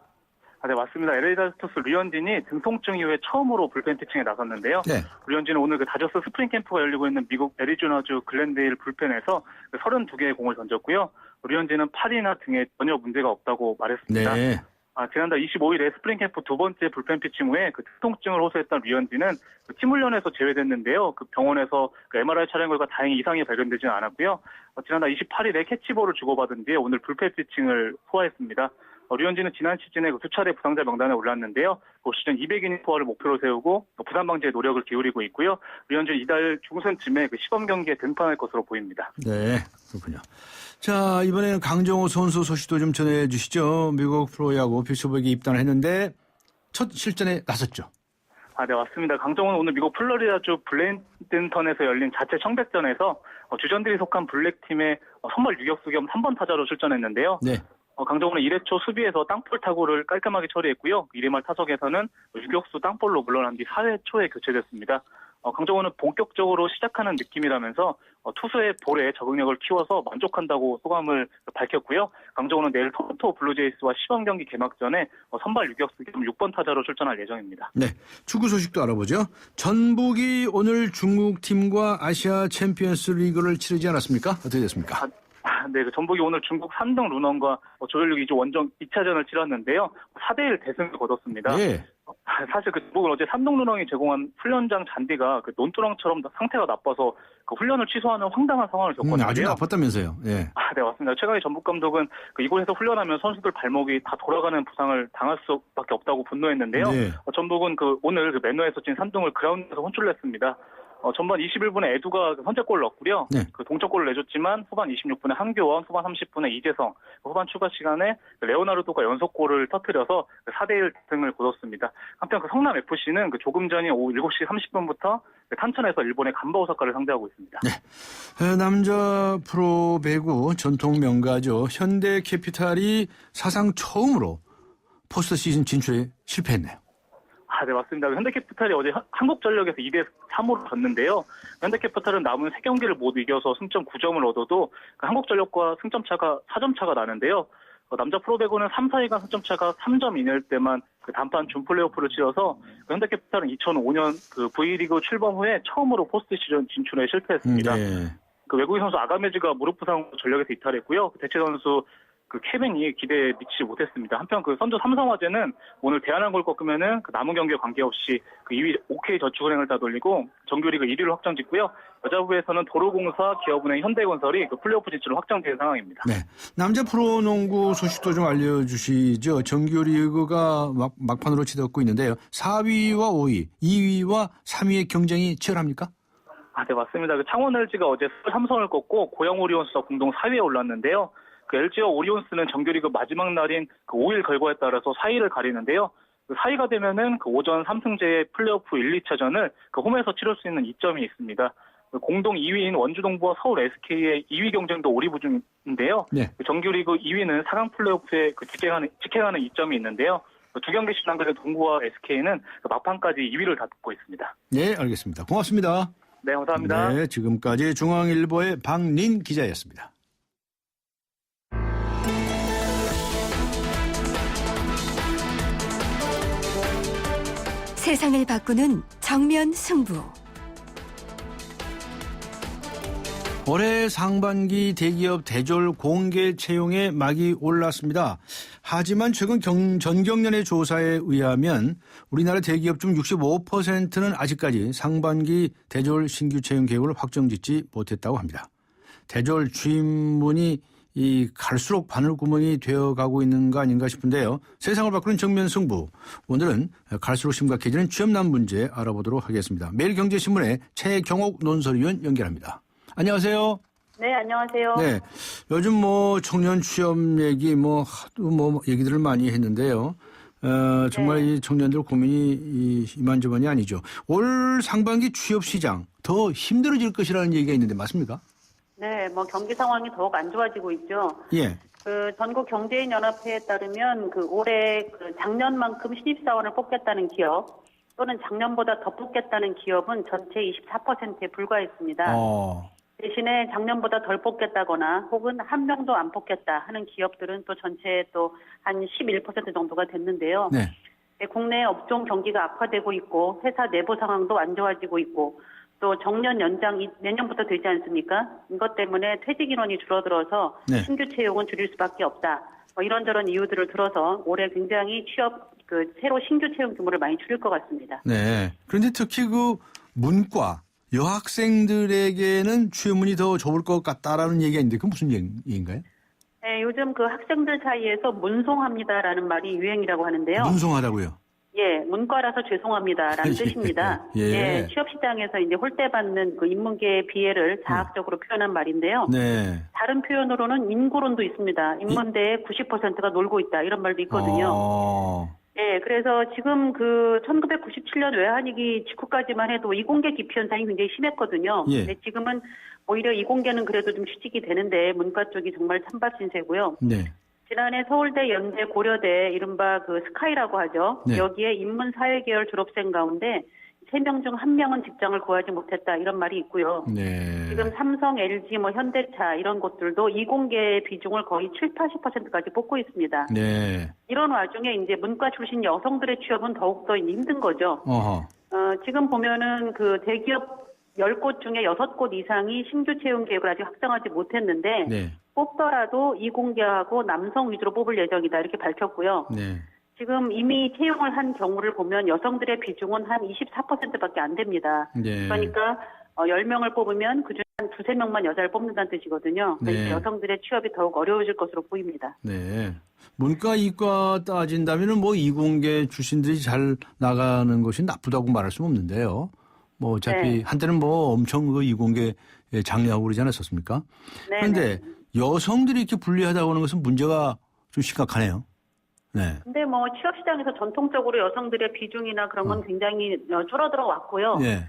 네, 맞습니다. LA 다저스 류현진이 등 통증 이후에 처음으로 불펜 피칭에 나섰는데요. 네. 류현진은 오늘 그 다저스 스프링 캠프가 열리고 있는 미국 애리조나주 글렌데일 불펜에서 32개의 공을 던졌고요. 류현진은 팔이나 등에 전혀 문제가 없다고 말했습니다. 네. 지난달 25일에 스프링 캠프 두 번째 불펜 피칭 후에 그 통증을 호소했던 류현진은 팀 훈련에서 제외됐는데요. 그 병원에서 그 MRI 촬영 결과 다행히 이상이 발견되지는 않았고요. 지난달 28일에 캐치볼을 주고받은 뒤에 오늘 불펜 피칭을 소화했습니다. 류현진은 지난 시즌에 두 차례 부상자 명단에 올랐는데요. 올 시즌 200이닝 소화를 목표로 세우고 부상 방지에 노력을 기울이고 있고요. 류현진 이달 중순쯤에 그 시범 경기에 등판할 것으로 보입니다. 네, 그렇군요. 자, 이번에는 강정호 선수 소식도 좀 전해주시죠. 미국 프로야구 피츠버그에 입단을 했는데 첫 실전에 나섰죠. 네, 맞습니다. 강정호는 오늘 미국 플로리다주 블레인턴에서 열린 자체 청백전에서 주전들이 속한 블랙팀의 선발 유격수 겸 3번 타자로 출전했는데요. 네. 강정호는 1회 초 수비에서 땅볼 타구를 깔끔하게 처리했고요. 1회 말 타석에서는 유격수 땅볼로 물러난 뒤 4회 초에 교체됐습니다. 강정호는 본격적으로 시작하는 느낌이라면서 투수의 볼에 적응력을 키워서 만족한다고 소감을 밝혔고요. 강정호는 내일 토론토 블루제이스와 시범 경기 개막전에 선발 유격수 겸 6번 타자로 출전할 예정입니다. 네, 축구 소식도 알아보죠. 전북이 오늘 중국 팀과 아시아 챔피언스 리그를 치르지 않았습니까? 어떻게 됐습니까? 네, 전북이 오늘 중국 산둥 루넌과 조별리그 2조 원정 2차전을 치렀는데요. 4대1 대승을 거뒀습니다. 네. 사실 전북은 어제 산둥 루넌이 제공한 훈련장 잔디가 논두렁처럼 상태가 나빠서 훈련을 취소하는 황당한 상황을 겪었는데요. 아주 나빴다면서요. 네. 네, 맞습니다. 최강희 전북 감독은 이곳에서 훈련하면 선수들 발목이 다 돌아가는 부상을 당할 수밖에 없다고 분노했는데요. 네. 전북은 오늘 맨노에서 찐 산둥을 그라운드에서 혼쭐냈습니다. 전반 21분에 에두가 선제골을 넣었고요. 네. 동점골을 내줬지만 후반 26분에 한교원, 후반 30분에 이재성, 후반 추가 시간에 레오나르도가 연속골을 터뜨려서 4대1 승을 거뒀습니다. 한편 성남 FC는 조금 전인 오후 7시 30분부터 탄천에서 일본의 간바 오사카를 상대하고 있습니다. 네. 남자 프로배구 전통 명가죠. 현대캐피탈이 사상 처음으로 포스트 시즌 진출에 실패했네요. 네, 맞습니다. 현대캐피탈이 어제 한국전력에서 2대3으로 졌는데요. 현대캐피탈은 남은 3경기를 모두 이겨서 승점 9점을 얻어도 한국전력과 승점 차가 4점 차가 나는데요. 남자 프로배구는 3, 4위간 승점 차가 3점 이내일 때만 단판 준 플레이오프를 치러서 현대캐피탈은 2005년 V리그 출범 후에 처음으로 포스트 시즌 진출에 실패했습니다. 네. 외국인 선수 아가메즈가 무릎 부상으로 전력에서 이탈했고요. 대체 선수 케빈이 기대에 미치지 못했습니다. 한편 선두 삼성화재는 오늘 대한항공을 꺾으면은 남은 경기에 관계없이 2위 OK저축은행을 따돌리고 정규리그 1위를 확정짓고요. 여자부에서는 도로공사, 기업은행, 현대건설이 플레이오프 진출을 확정된 상황입니다. 네. 남자 프로농구 소식도 좀 알려주시죠. 정규리그가 막판으로 치닫고 있는데요. 4위와 5위, 2위와 3위의 경쟁이 치열합니까? 네, 맞습니다. 창원 LG가 어제 삼성을 꺾고 고양 오리온스와 공동 4위에 올랐는데요. LG와 오리온스는 정규리그 마지막 날인 5일 결과에 따라서 4위를 가리는데요. 4위가 되면은 오전 3승제의 플레이오프 1, 2차전을 홈에서 치를 수 있는 이점이 있습니다. 공동 2위인 원주동부와 서울 SK의 2위 경쟁도 오리부중인데요. 네. 정규리그 2위는 4강 플레이오프에 직행하는 이점이 있는데요. 2경기씩 남겨진 동부와 SK는 막판까지 2위를 다투고 있습니다. 네, 알겠습니다. 고맙습니다. 네, 감사합니다. 네, 지금까지 중앙일보의 박린 기자였습니다. 세상을 바꾸는 정면 승부. 올해 상반기 대기업 대졸 공개 채용에 막이 올랐습니다. 하지만 최근 전경련의 조사에 의하면 우리나라 대기업 중 65%는 아직까지 상반기 대졸 신규 채용 계획을 확정짓지 못했다고 합니다. 대졸 취임문이 갈수록 바늘구멍이 되어가고 있는 거 아닌가 싶은데요. 세상을 바꾸는 정면 승부. 오늘은 갈수록 심각해지는 취업난 문제 알아보도록 하겠습니다. 매일경제신문의 최경옥 논설위원 연결합니다. 안녕하세요. 네, 안녕하세요. 네, 요즘 청년 취업 얘기 하도 얘기들을 많이 했는데요. 정말 네. 이 청년들 고민이 이만저만이 아니죠. 올 상반기 취업 시장 더 힘들어질 것이라는 얘기가 있는데 맞습니까? 네, 경기 상황이 더욱 안 좋아지고 있죠. 예. 전국 경제인 연합회에 따르면 올해 작년만큼 신입사원을 뽑겠다는 기업 또는 작년보다 더 뽑겠다는 기업은 전체 24%에 불과했습니다. 대신에 작년보다 덜 뽑겠다거나 혹은 한 명도 안 뽑겠다 하는 기업들은 또 전체에 또 한 11% 정도가 됐는데요. 네. 국내 업종 경기가 악화되고 있고 회사 내부 상황도 안 좋아지고 있고 또 정년 연장 내년부터 되지 않습니까? 이것 때문에 퇴직 인원이 줄어들어서 네. 신규 채용은 줄일 수밖에 없다. 이런저런 이유들을 들어서 올해 굉장히 새로 신규 채용 규모를 많이 줄일 것 같습니다. 네. 그런데 특히 문과 여학생들에게는 취업문이 더 좁을 것 같다라는 얘기가 있는데 그건 무슨 얘기인가요? 네, 요즘 학생들 사이에서 문송합니다라는 말이 유행이라고 하는데요. 문송하다고요? 예, 문과라서 죄송합니다라는 뜻입니다. 예. 취업 시장에서 이제 홀대받는 인문계의 비애를 자학적으로 표현한 말인데요. 네. 다른 표현으로는 인구론도 있습니다. 인문대의 90%가 놀고 있다 이런 말도 있거든요. 예, 그래서 지금 그 1997년 외환위기 직후까지만 해도 이공계 기피 현상이 굉장히 심했거든요. 예. 근데 지금은 오히려 이공계는 그래도 좀 휴직이 되는데 문과 쪽이 정말 찬밥 신세고요. 네. 지난해 서울대, 연대, 고려대 이른바 그 스카이라고 하죠. 네. 여기에 인문사회계열 졸업생 가운데 3명 중 1명은 직장을 구하지 못했다 이런 말이 있고요. 네. 지금 삼성, LG, 뭐 현대차 이런 곳들도 이공계의 비중을 거의 7, 80%까지 뽑고 있습니다. 네. 이런 와중에 이제 문과 출신 여성들의 취업은 더욱더 힘든 거죠. 어허. 지금 보면은 그 대기업 10곳 중에 6곳 이상이 신규 채용 계획을 아직 확정하지 못했는데 네. 뽑더라도 이공계하고 남성 위주로 뽑을 예정이다 이렇게 밝혔고요. 네. 지금 이미 채용을 한 경우를 보면 여성들의 비중은 한 24%밖에 안 됩니다. 네. 그러니까 10명을 뽑으면 그중 한 2-3명만 여자를 뽑는다는 뜻이거든요. 그러니까 네. 여성들의 취업이 더욱 어려워질 것으로 보입니다. 네. 문과, 이과 따진다면은 뭐 이공계 출신들이 잘 나가는 것이 나쁘다고 말할 수는 없는데요. 뭐 어차피 네. 한때는 뭐 엄청 그 이공계 장려하고 그러지 않았었습니까? 네, 그런데 여성들이 이렇게 불리하다고 하는 것은 문제가 좀 심각하네요. 네. 근데 뭐 취업 시장에서 전통적으로 여성들의 비중이나 그런 건 굉장히 줄어들어 왔고요. 네.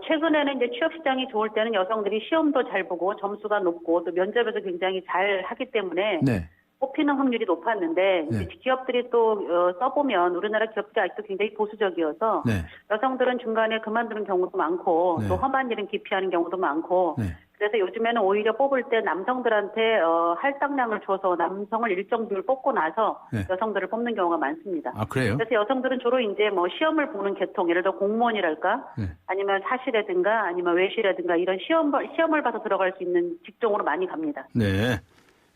최근에는 이제 취업 시장이 좋을 때는 여성들이 시험도 잘 보고 점수가 높고 또 면접에서 굉장히 잘 하기 때문에 네. 뽑히는 확률이 높았는데 네. 이제 기업들이 또 써보면 우리나라 기업들이 아직도 굉장히 보수적이어서 네. 여성들은 중간에 그만두는 경우도 많고 네. 또 험한 일은 기피하는 경우도 많고 네. 그래서 요즘에는 오히려 뽑을 때 남성들한테 할당량을 줘서 남성을 일정 비율 뽑고 나서 네. 여성들을 뽑는 경우가 많습니다. 아, 그래요? 그래서 여성들은 주로 이제 뭐 시험을 보는 계통, 예를 들어 공무원이랄까, 네. 아니면 사시라든가, 아니면 외시라든가 이런 시험을 봐서 들어갈 수 있는 직종으로 많이 갑니다. 네.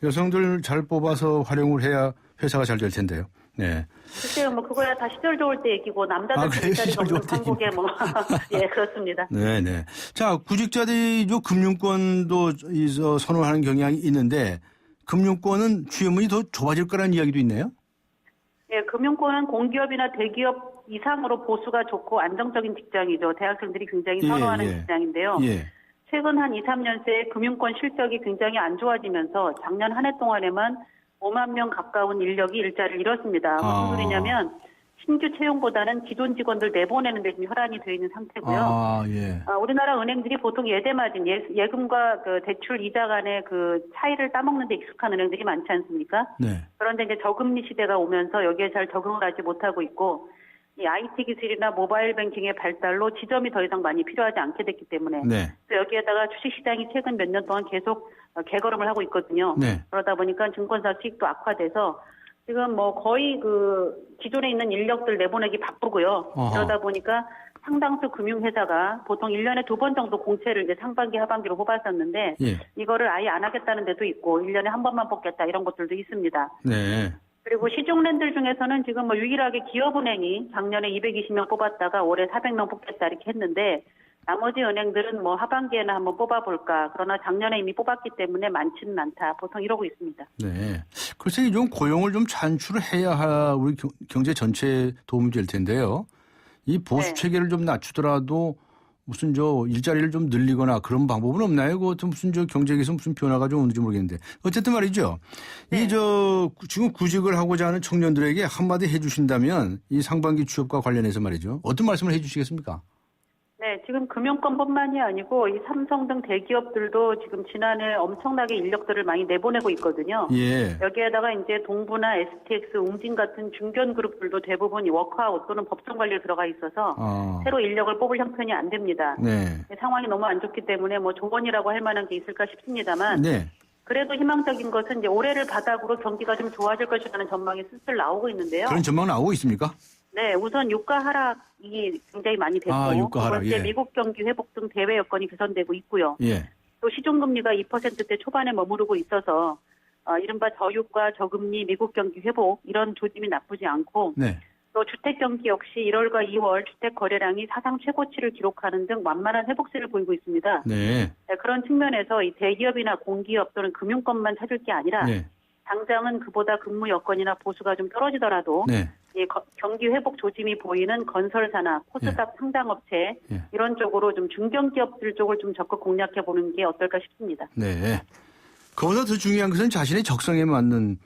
여성들 잘 뽑아서 활용을 해야 회사가 잘 될 텐데요. 네. 글쎄요, 뭐 그거야 다 시절 좋을 때 얘기고 남자들 그래요? 일자리가 시절 없는 좋을 때 한국에 뭐 예 그렇습니다. 네네. 자, 구직자들이 요 금융권도 선호하는 경향이 있는데 금융권은 취업문이 더 좁아질 거라는 이야기도 있네요. 예, 금융권은 공기업이나 대기업 이상으로 보수가 좋고 안정적인 직장이죠. 대학생들이 굉장히 선호하는 직장인데요. 예. 최근 한 2, 3년 새 금융권 실적이 굉장히 안 좋아지면서 작년 한 해 동안에만 5만 명 가까운 인력이 일자리를 잃었습니다. 무슨 소리냐면 신규 채용보다는 기존 직원들 내보내는 데 좀 혈안이 되어 있는 상태고요. 예. 우리나라 은행들이 보통 예대마진, 예금과 그 대출 이자 간의 그 차이를 따먹는 데 익숙한 은행들이 많지 않습니까? 네. 그런데 이제 저금리 시대가 오면서 여기에 잘 적응을 하지 못하고 있고 이 IT 기술이나 모바일 뱅킹의 발달로 지점이 더 이상 많이 필요하지 않게 됐기 때문에 네. 또 여기에다가 주식시장이 최근 몇 년 동안 계속 개걸음을 하고 있거든요. 네. 그러다 보니까 증권사 수익도 악화돼서 지금 뭐 거의 그 기존에 있는 인력들 내보내기 바쁘고요. 어허. 그러다 보니까 상당수 금융회사가 보통 1년에 2번 정도 공채를 이제 상반기, 하반기로 뽑았었는데 예. 이거를 아예 안 하겠다는 데도 있고 1년에 한 번만 뽑겠다 이런 것들도 있습니다. 네. 그리고 시중랜들 중에서는 지금 뭐 유일하게 기업은행이 작년에 220명 뽑았다가 올해 400명 뽑겠다 이렇게 했는데 나머지 은행들은 뭐 하반기에는 한번 뽑아볼까. 그러나 작년에 이미 뽑았기 때문에 많지는 않다. 보통 이러고 있습니다. 네. 글쎄 좀 고용을 좀 창출해야 우리 경제 전체에 도움이 될 텐데요. 이 보수 체계를 좀 낮추더라도 무슨 일자리를 좀 늘리거나 그런 방법은 없나요? 그 무슨 경제에서 무슨 변화가 좀 오는지 모르겠는데. 어쨌든 말이죠. 네. 지금 구직을 하고자 하는 청년들에게 한마디 해 주신다면 이 상반기 취업과 관련해서 말이죠. 어떤 말씀을 해 주시겠습니까? 네, 지금 금융권뿐만이 아니고 이 삼성 등 대기업들도 지금 지난해 엄청나게 인력들을 많이 내보내고 있거든요. 예. 여기에다가 이제 동부나 STX, 웅진 같은 중견 그룹들도 대부분 워크아웃 또는 법정 관리에 들어가 있어서 새로 인력을 뽑을 형편이 안 됩니다. 네. 상황이 너무 안 좋기 때문에 뭐 조건이라고 할 만한 게 있을까 싶습니다만 네. 그래도 희망적인 것은 이제 올해를 바닥으로 경기가 좀 좋아질 것이라는 전망이 슬슬 나오고 있는데요. 그런 전망 나오고 있습니까? 네, 우선 유가 하락이 굉장히 많이 됐고 유가 하락, 두 번째 예. 미국 경기 회복 등 대외 여건이 개선되고 있고요. 예. 또 시중금리가 2%대 초반에 머무르고 있어서 이른바 저유가, 저금리, 미국 경기 회복 이런 조짐이 나쁘지 않고 네. 또 주택 경기 역시 1월과 2월 주택 거래량이 사상 최고치를 기록하는 등 완만한 회복세를 보이고 있습니다. 네. 네, 그런 측면에서 이 대기업이나 공기업 또는 금융권만 찾을 게 아니라 네. 당장은 그보다 근무 여건이나 보수가 좀 떨어지더라도 네. 이 경기 회복 조짐이 보이는 건설사나 코스닥 상장업체 이런 쪽으로 좀 중견기업들 쪽을 좀 적극 공략해 보는 게 어떨까 싶습니다. 네. 그보다 더 중요한 것은 자신의 적성에 맞는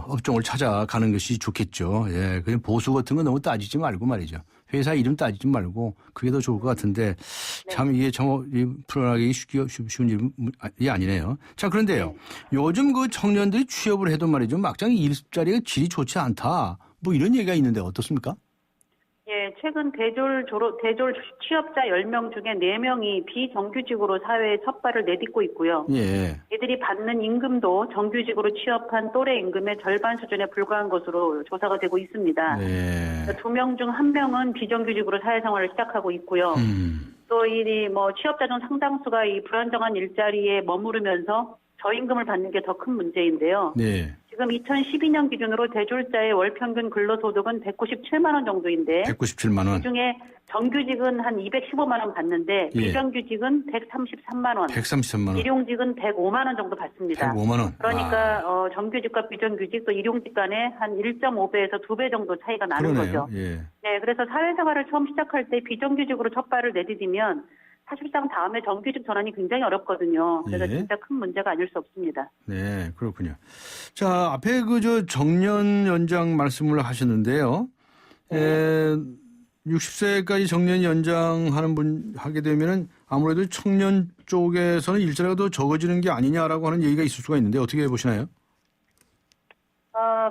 업종을 찾아가는 것이 좋겠죠. 예, 그냥 보수 같은 거 너무 따지지 말고 말이죠. 회사 이름 따지지 말고 그게 더 좋을 것 같은데 참 이게 풀어나가기 쉬운 일이 아니네요. 자, 그런데요. 요즘 그 청년들이 취업을 해도 말이죠. 막상 일자리가 질이 좋지 않다. 뭐 이런 얘기가 있는데 어떻습니까? 예, 최근 대졸 취업자 10명 중에 4명이 비정규직으로 사회에 첫 발을 내딛고 있고요. 예. 이들이 받는 임금도 정규직으로 취업한 또래 임금의 절반 수준에 불과한 것으로 조사가 되고 있습니다. 네. 2명 중 1명은 비정규직으로 사회생활을 시작하고 있고요. 또 이 취업자 중 상당수가 이 불안정한 일자리에 머무르면서 저임금을 받는 게 더 큰 문제인데요. 네. 지금 2012년 기준으로 대졸자의 월 평균 근로소득은 197만 원 정도인데 197만 원. 그중에 정규직은 한 215만 원 받는데 예. 비정규직은 133만 원. 133만 원. 일용직은 105만 원 정도 받습니다. 105만 원. 그러니까 정규직과 비정규직 또 일용직 간에 한 1.5배에서 2배 정도 차이가 나는 그러네요. 거죠. 예. 네, 그래서 사회생활을 처음 시작할 때 비정규직으로 첫 발을 내디디면 사실상 다음에 정규직 전환이 굉장히 어렵거든요. 그래서 예. 진짜 큰 문제가 아닐 수 없습니다. 네, 그렇군요. 자, 앞에 정년 연장 말씀을 하셨는데요. 60세까지 정년 연장하는 하게 되면은 아무래도 청년 쪽에서는 일자리가 더 적어지는 게 아니냐라고 하는 얘기가 있을 수가 있는데 어떻게 보시나요?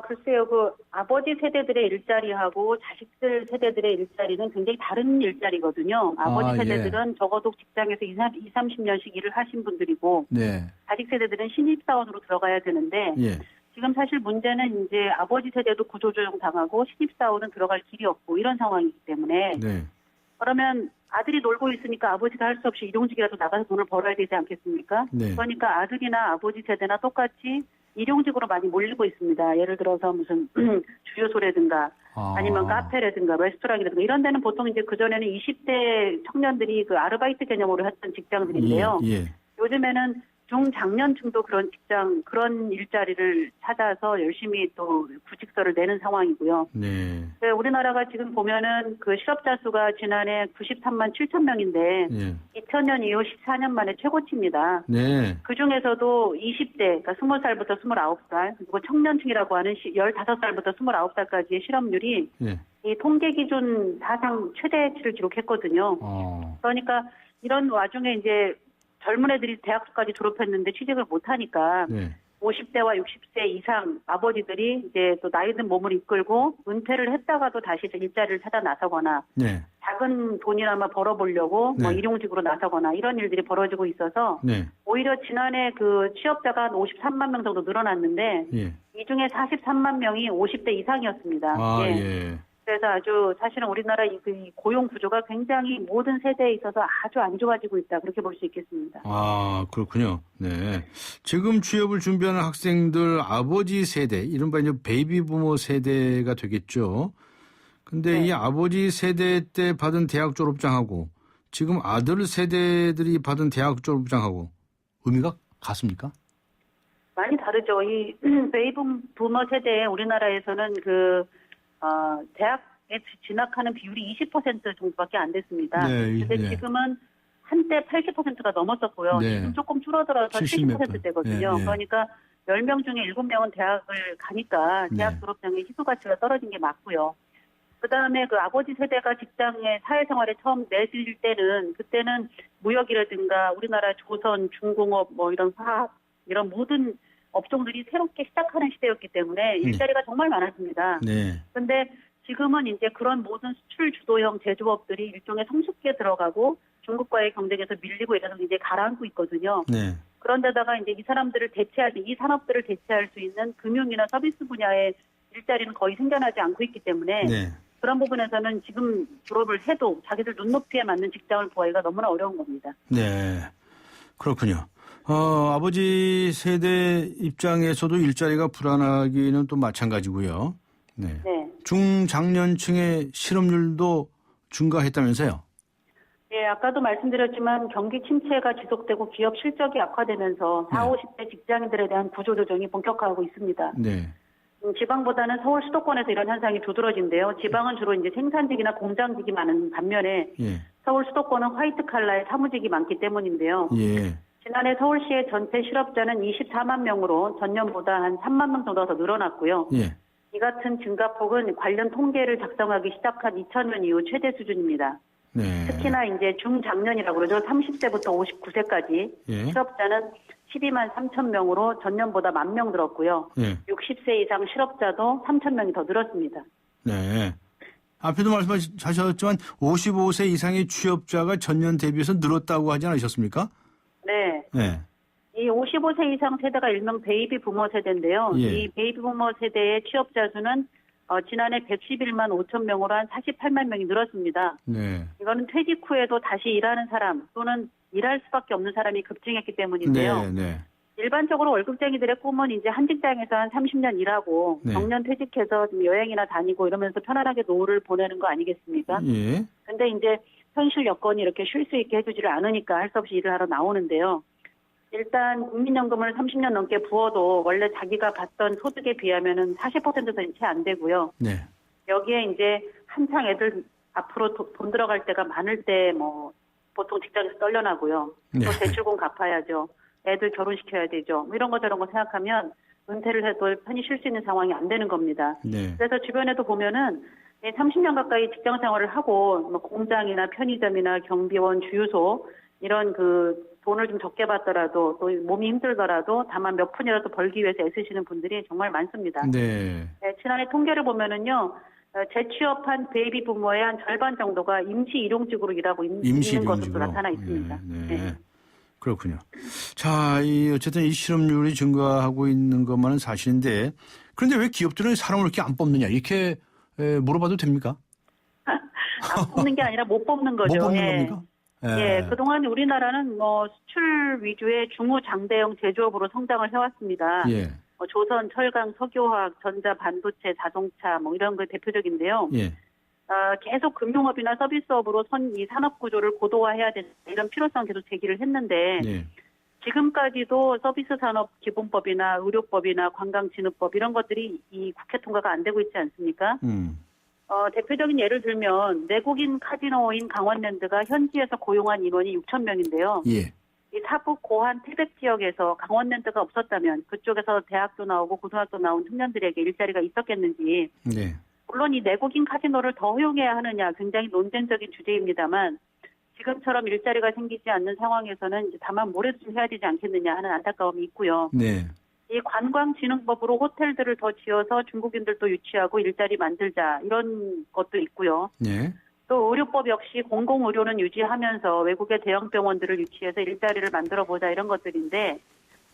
글쎄요, 아버지 세대들의 일자리하고 자식들 세대들의 일자리는 굉장히 다른 일자리거든요. 아버지 세대들은 적어도 직장에서 20, 30년씩 일을 하신 분들이고, 네. 자식 세대들은 신입사원으로 들어가야 되는데, 예. 지금 사실 문제는 이제 아버지 세대도 구조조정 당하고 신입사원은 들어갈 길이 없고 이런 상황이기 때문에, 네. 그러면 아들이 놀고 있으니까 아버지가 할 수 없이 일용직이라도 나가서 돈을 벌어야 되지 않겠습니까? 네. 그러니까 아들이나 아버지 세대나 똑같이 일용직으로 많이 몰리고 있습니다. 예를 들어서 무슨 주유소라든가 아니면 카페라든가 레스토랑이라든가 이런 데는 보통 이제 그전에는 20대 청년들이 아르바이트 개념으로 했던 직장들인데요. 예. 요즘에는 중장년층도 그런 일자리를 찾아서 열심히 또 구직서를 내는 상황이고요. 네. 우리나라가 지금 보면은 실업자 수가 지난해 93만 7천 명인데 2000년 이후 14년 만에 최고치입니다. 네. 그 중에서도 20대, 그러니까 20살부터 29살, 그리고 청년층이라고 하는 15살부터 29살까지의 실업률이 이 통계 기준 사상 최대치를 기록했거든요. 그러니까 이런 와중에 이제 젊은 애들이 대학까지 졸업했는데 취직을 못하니까 50대와 60세 이상 아버지들이 이제 또 나이 든 몸을 이끌고 은퇴를 했다가도 다시 일자리를 찾아 나서거나 작은 돈이나마 벌어보려고 일용직으로 나서거나 이런 일들이 벌어지고 있어서 오히려 지난해 취업자가 한 53만 명 정도 늘어났는데 이 중에 43만 명이 50대 이상이었습니다. 그래서 아주 사실은 우리나라 이 고용 구조가 굉장히 모든 세대에 있어서 아주 안 좋아지고 있다. 그렇게 볼 수 있겠습니다. 그렇군요. 네. 지금 취업을 준비하는 학생들 아버지 세대, 이른바 이제 베이비 부모 세대가 되겠죠. 근데 이 아버지 세대 때 받은 대학 졸업장하고 지금 아들 세대들이 받은 대학 졸업장하고 의미가 같습니까? 많이 다르죠. 이 베이비 부모 세대에 우리나라에서는 대학에 진학하는 비율이 20% 정도밖에 안 됐습니다. 그런데 지금은 한때 80%가 넘었었고요. 지금 조금 줄어들어서 70%대거든요. 그러니까 10명 중에 7명은 대학을 가니까 대학 졸업장의 희소 가치가 떨어진 게 맞고요. 그다음에 아버지 세대가 직장에 사회생활에 처음 내실 때는 그때는 무역이라든가 우리나라 조선, 중공업 이런 화학 이런 모든 업종들이 새롭게 시작하는 시대였기 때문에 일자리가 정말 많았습니다. 그런데 지금은 이제 그런 모든 수출 주도형 제조업들이 일종의 성숙기에 들어가고 중국과의 경쟁에서 밀리고 이래서 이제 가라앉고 있거든요. 그런데다가 이제 이 산업들을 대체할 수 있는 금융이나 서비스 분야의 일자리는 거의 생겨나지 않고 있기 때문에 그런 부분에서는 지금 졸업을 해도 자기들 눈높이에 맞는 직장을 구하기가 너무나 어려운 겁니다. 네, 그렇군요. 아버지 세대 입장에서도 일자리가 불안하기는 또 마찬가지고요. 중장년층의 실업률도 증가했다면서요? 아까도 말씀드렸지만 경기 침체가 지속되고 기업 실적이 악화되면서 40, 50대 직장인들에 대한 구조조정이 본격화하고 있습니다. 지방보다는 서울 수도권에서 이런 현상이 두드러진데요. 지방은 주로 이제 생산직이나 공장직이 많은 반면에 서울 수도권은 화이트 칼라의 사무직이 많기 때문인데요. 지난해 서울시의 전체 실업자는 24만 명으로 전년보다 한 3만 명 정도 더 늘어났고요. 예. 이 같은 증가폭은 관련 통계를 작성하기 시작한 2000년 이후 최대 수준입니다. 네. 특히나 이제 중장년이라고 그러죠. 30세부터 59세까지 예. 실업자는 12만 3천 명으로 전년보다 1만 명 늘었고요. 예. 60세 이상 실업자도 3천 명이 더 늘었습니다. 네. 앞에도 말씀하셨지만 55세 이상의 취업자가 전년 대비해서 늘었다고 하지 않으셨습니까? 네. 네. 이 55세 이상 세대가 일명 베이비 부모 세대인데요. 예. 이 베이비 부모 세대의 취업자 수는 지난해 111만 5천 명으로 한 48만 명이 늘었습니다. 네. 이거는 퇴직 후에도 다시 일하는 사람 또는 일할 수밖에 없는 사람이 급증했기 때문인데요. 네. 네. 일반적으로 월급쟁이들의 꿈은 이제 한 직장에서 한 30년 일하고 네. 정년 퇴직해서 좀 여행이나 다니고 이러면서 편안하게 노후를 보내는 거 아니겠습니까? 예. 근데 이제 현실 여건이 이렇게 쉴 수 있게 해주지를 않으니까 할 수 없이 일을 하러 나오는데요. 일단 국민연금을 30년 넘게 부어도 원래 자기가 받던 소득에 비하면은 40%도 채 안 되고요. 네. 여기에 이제 한창 애들 앞으로 돈 들어갈 때가 많을 때 뭐 보통 직장에서 떨려나고요. 네. 또 대출금 갚아야죠. 애들 결혼시켜야 되죠. 뭐 이런 거 저런 거 생각하면 은퇴를 해도 편히 쉴 수 있는 상황이 안 되는 겁니다. 네. 그래서 주변에도 보면은 30년 가까이 직장 생활을 하고 뭐 공장이나 편의점이나 경비원, 주유소 이런 그 돈을 좀 적게 받더라도 또 몸이 힘들더라도 다만 몇 푼이라도 벌기 위해서 애쓰시는 분들이 정말 많습니다. 네. 네, 지난해 통계를 보면은요. 재취업한 베이비 부모의 한 절반 정도가 임시 일용직으로 일하고 있는 것으로 나타나 있습니다. 네. 네. 그렇군요. 자, 어쨌든 이 실업률이 증가하고 있는 것만은 사실인데 그런데 왜 기업들은 사람을 이렇게 안 뽑느냐 이렇게 물어봐도 됩니까? 안 뽑는 게 아니라 못 뽑는 거죠. 못 뽑는 겁니까? 예, 그동안 우리나라는 뭐 수출 위주의 중후장대형 제조업으로 성장을 해왔습니다. 예. 조선, 철강, 석유화학, 전자, 반도체, 자동차 뭐 이런 게 대표적인데요. 예. 계속 금융업이나 서비스업으로 이 산업 구조를 고도화해야 된다 이런 필요성 계속 제기를 했는데 예. 지금까지도 서비스 산업 기본법이나 의료법이나 관광진흥법 이런 것들이 이 국회 통과가 안 되고 있지 않습니까? 대표적인 예를 들면 내국인 카지노인 강원랜드가 현지에서 고용한 인원이 6천 명인데요. 예. 이 사북 고한 태백 지역에서 강원랜드가 없었다면 그쪽에서 대학도 나오고 고등학교 나온 청년들에게 일자리가 있었겠는지. 네. 물론 이 내국인 카지노를 더 허용해야 하느냐 굉장히 논쟁적인 주제입니다만 지금처럼 일자리가 생기지 않는 상황에서는 이제 다만 뭐라도 좀 해야 되지 않겠느냐 하는 안타까움이 있고요. 네. 이 관광진흥법으로 호텔들을 더 지어서 중국인들도 유치하고 일자리 만들자 이런 것도 있고요. 네. 또 의료법 역시 공공의료는 유지하면서 외국의 대형 병원들을 유치해서 일자리를 만들어보자 이런 것들인데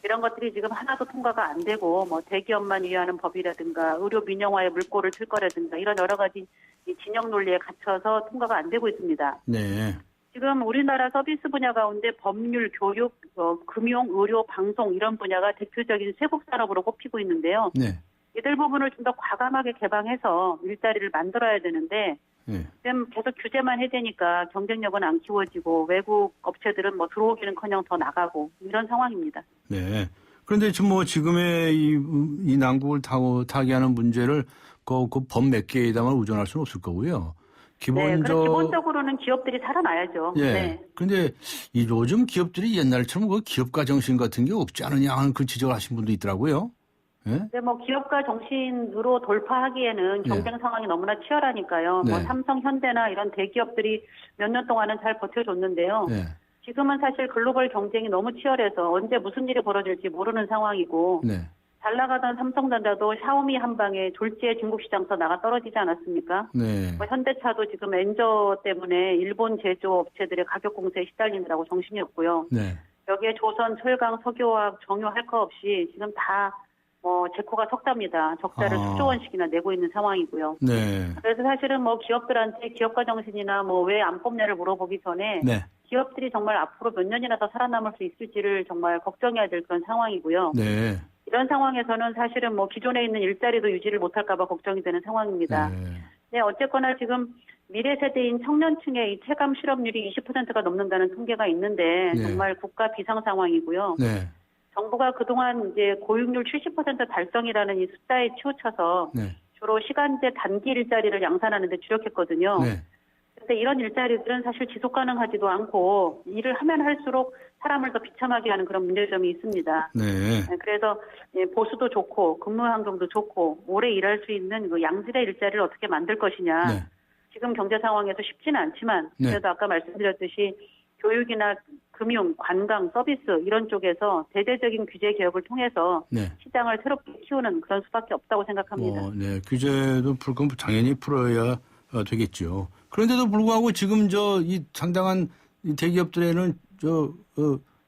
이런 것들이 지금 하나도 통과가 안 되고 뭐 대기업만 위하는 법이라든가 의료 민영화에 물꼬를 틀 거라든가 이런 여러 가지 이 진영 논리에 갇혀서 통과가 안 되고 있습니다. 네. 지금 우리나라 서비스 분야 가운데 법률, 교육, 금융, 의료, 방송 이런 분야가 대표적인 쇄국 산업으로 꼽히고 있는데요. 네. 이들 부분을 좀 더 과감하게 개방해서 일자리를 만들어야 되는데 네. 지금 계속 규제만 해대니까 경쟁력은 안 키워지고 외국 업체들은 뭐 들어오기는커녕 더 나가고 이런 상황입니다. 네. 그런데 지금 뭐 지금의 이 난국을 타개하는 문제를 그 법 몇 개에다만 의존할 수는 없을 거고요. 기본적으로는 기업들이 살아나야죠. 예. 네. 그런데 요즘 기업들이 옛날처럼 그 기업가 정신 같은 게 없지 않느냐 하는 그 지적을 하신 분도 있더라고요. 예? 네, 뭐 기업가 정신으로 돌파하기에는 경쟁 상황이 너무나 치열하니까요. 네. 뭐 삼성, 현대나 이런 대기업들이 몇 년 동안은 잘 버텨줬는데요. 네. 지금은 사실 글로벌 경쟁이 너무 치열해서 언제 무슨 일이 벌어질지 모르는 상황이고 네. 잘 나가던 삼성전자도 샤오미 한 방에 졸지에 중국 시장에서 나가 떨어지지 않았습니까? 네. 뭐 현대차도 지금 엔저 때문에 일본 제조업체들의 가격 공세에 시달리느라고 정신이 없고요. 네. 여기에 조선, 철강, 석유화학, 정유 할 거 없이 지금 다 재코가 석답니다. 적자를 수조 원씩이나 내고 있는 상황이고요. 네. 그래서 사실은 뭐 기업들한테 기업가 정신이나 뭐 왜 안 뽑냐를 물어보기 전에 네. 기업들이 정말 앞으로 몇 년이나 더 살아남을 수 있을지를 정말 걱정해야 될 그런 상황이고요. 네. 이런 상황에서는 사실은 뭐 기존에 있는 일자리도 유지를 못할까 봐 걱정이 되는 상황입니다. 네, 어쨌거나 지금 미래 세대인 청년층의 이 체감 실업률이 20%가 넘는다는 통계가 있는데 네. 정말 국가 비상 상황이고요. 네. 정부가 그동안 이제 고용률 70% 달성이라는 이 숫자에 치우쳐서 네. 주로 시간제 단기 일자리를 양산하는 데 주력했거든요. 네. 근데 이런 일자리들은 사실 지속 가능하지도 않고 일을 하면 할수록 사람을 더 비참하게 하는 그런 문제점이 있습니다. 네. 그래서 보수도 좋고 근무 환경도 좋고 오래 일할 수 있는 그 양질의 일자리를 어떻게 만들 것이냐. 네. 지금 경제 상황에서 쉽지는 않지만 네. 그래도 아까 말씀드렸듯이 교육이나 금융, 관광, 서비스 이런 쪽에서 대대적인 규제 개혁을 통해서 네. 시장을 새롭게 키우는 그런 수밖에 없다고 생각합니다. 네. 규제도 당연히 풀어야 되겠죠. 그런데도 불구하고 지금 이 상당한 이 대기업들에는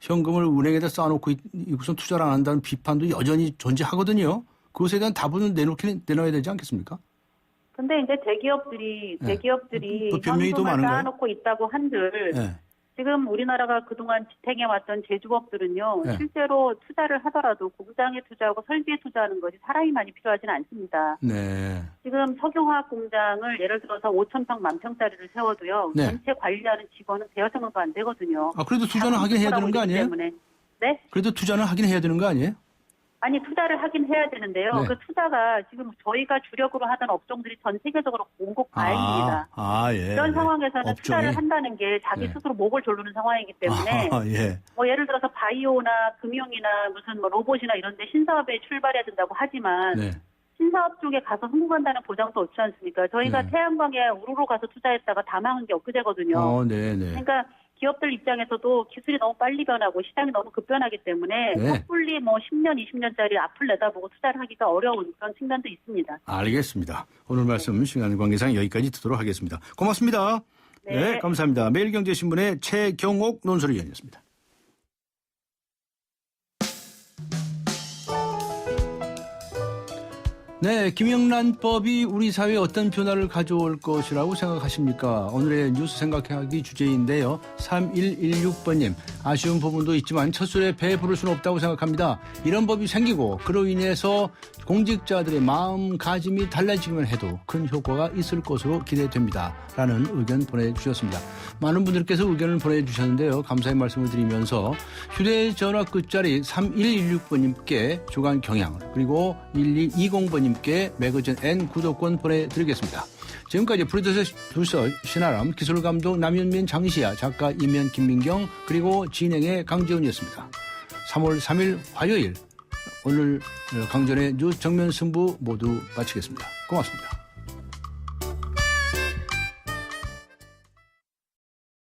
현금을 은행에다 쌓아놓고 우선 투자를 안 한다는 비판도 여전히 존재하거든요. 그것에 대한 답은 내놔야 되지 않겠습니까? 근데 이제 대기업들이 또 변명이 또 현금을 많은가요? 쌓아놓고 있다고 한들 네. 지금 우리나라가 그동안 지탱해왔던 제조업들은요. 네. 실제로 투자를 하더라도 공장에 투자하고 설비에 투자하는 것이 사람이 많이 필요하지는 않습니다. 네. 지금 석유화학 공장을 예를 들어서 5,000평, 10,000평짜리를 세워도요. 네. 전체 관리하는 직원은 대여섯 명도 안 되거든요. 그래도 투자는 하긴 해야 되는 거 아니에요? 때문에. 네? 그래도 투자는 하긴 해야 되는 거 아니에요? 아니 투자를 하긴 해야 되는데요. 네. 그 투자가 지금 저희가 주력으로 하던 업종들이 전 세계적으로 공급 과잉입니다. 예. 이런 상황에서는 업종이. 투자를 한다는 게 자기 네. 스스로 목을 조르는 상황이기 때문에 예. 뭐 예를 들어서 바이오나 금융이나 무슨 뭐 로봇이나 이런 데 신사업에 출발해야 된다고 하지만 네. 신사업 쪽에 가서 성공한다는 보장도 없지 않습니까? 저희가 네. 태양광에 우르르 가서 투자했다가 다 망한 게 엊그제거든요. 네네. 그러니까 기업들 입장에서도 기술이 너무 빨리 변하고 시장이 너무 급변하기 때문에 네. 섣불리 뭐 10년, 20년짜리 앞을 내다보고 투자를 하기가 어려운 그런 측면도 있습니다. 알겠습니다. 오늘 말씀 시간 관계상 여기까지 듣도록 하겠습니다. 고맙습니다. 네, 감사합니다. 매일경제신문의 최경옥 논설위원이었습니다. 네, 김영란법이 우리 사회에 어떤 변화를 가져올 것이라고 생각하십니까? 오늘의 뉴스 생각하기 주제인데요. 3116번님, 아쉬운 부분도 있지만 첫 술에 배 부를 수는 없다고 생각합니다. 이런 법이 생기고 그로 인해서 공직자들의 마음가짐이 달라지기만 해도 큰 효과가 있을 것으로 기대됩니다. 라는 의견 보내주셨습니다. 많은 분들께서 의견을 보내주셨는데요. 감사의 말씀을 드리면서 휴대전화 끝자리 3116번님께 주간 경향을, 그리고 1220번님께 매거진 N 구독권 보내드리겠습니다. 지금까지 프로듀서 신아람, 기술감독 남현민, 장시아, 작가 이면 김민경, 그리고 진행의 강재훈이었습니다. 3월 3일 화요일, 오늘 강전의 뉴스 정면 승부 모두 마치겠습니다. 고맙습니다.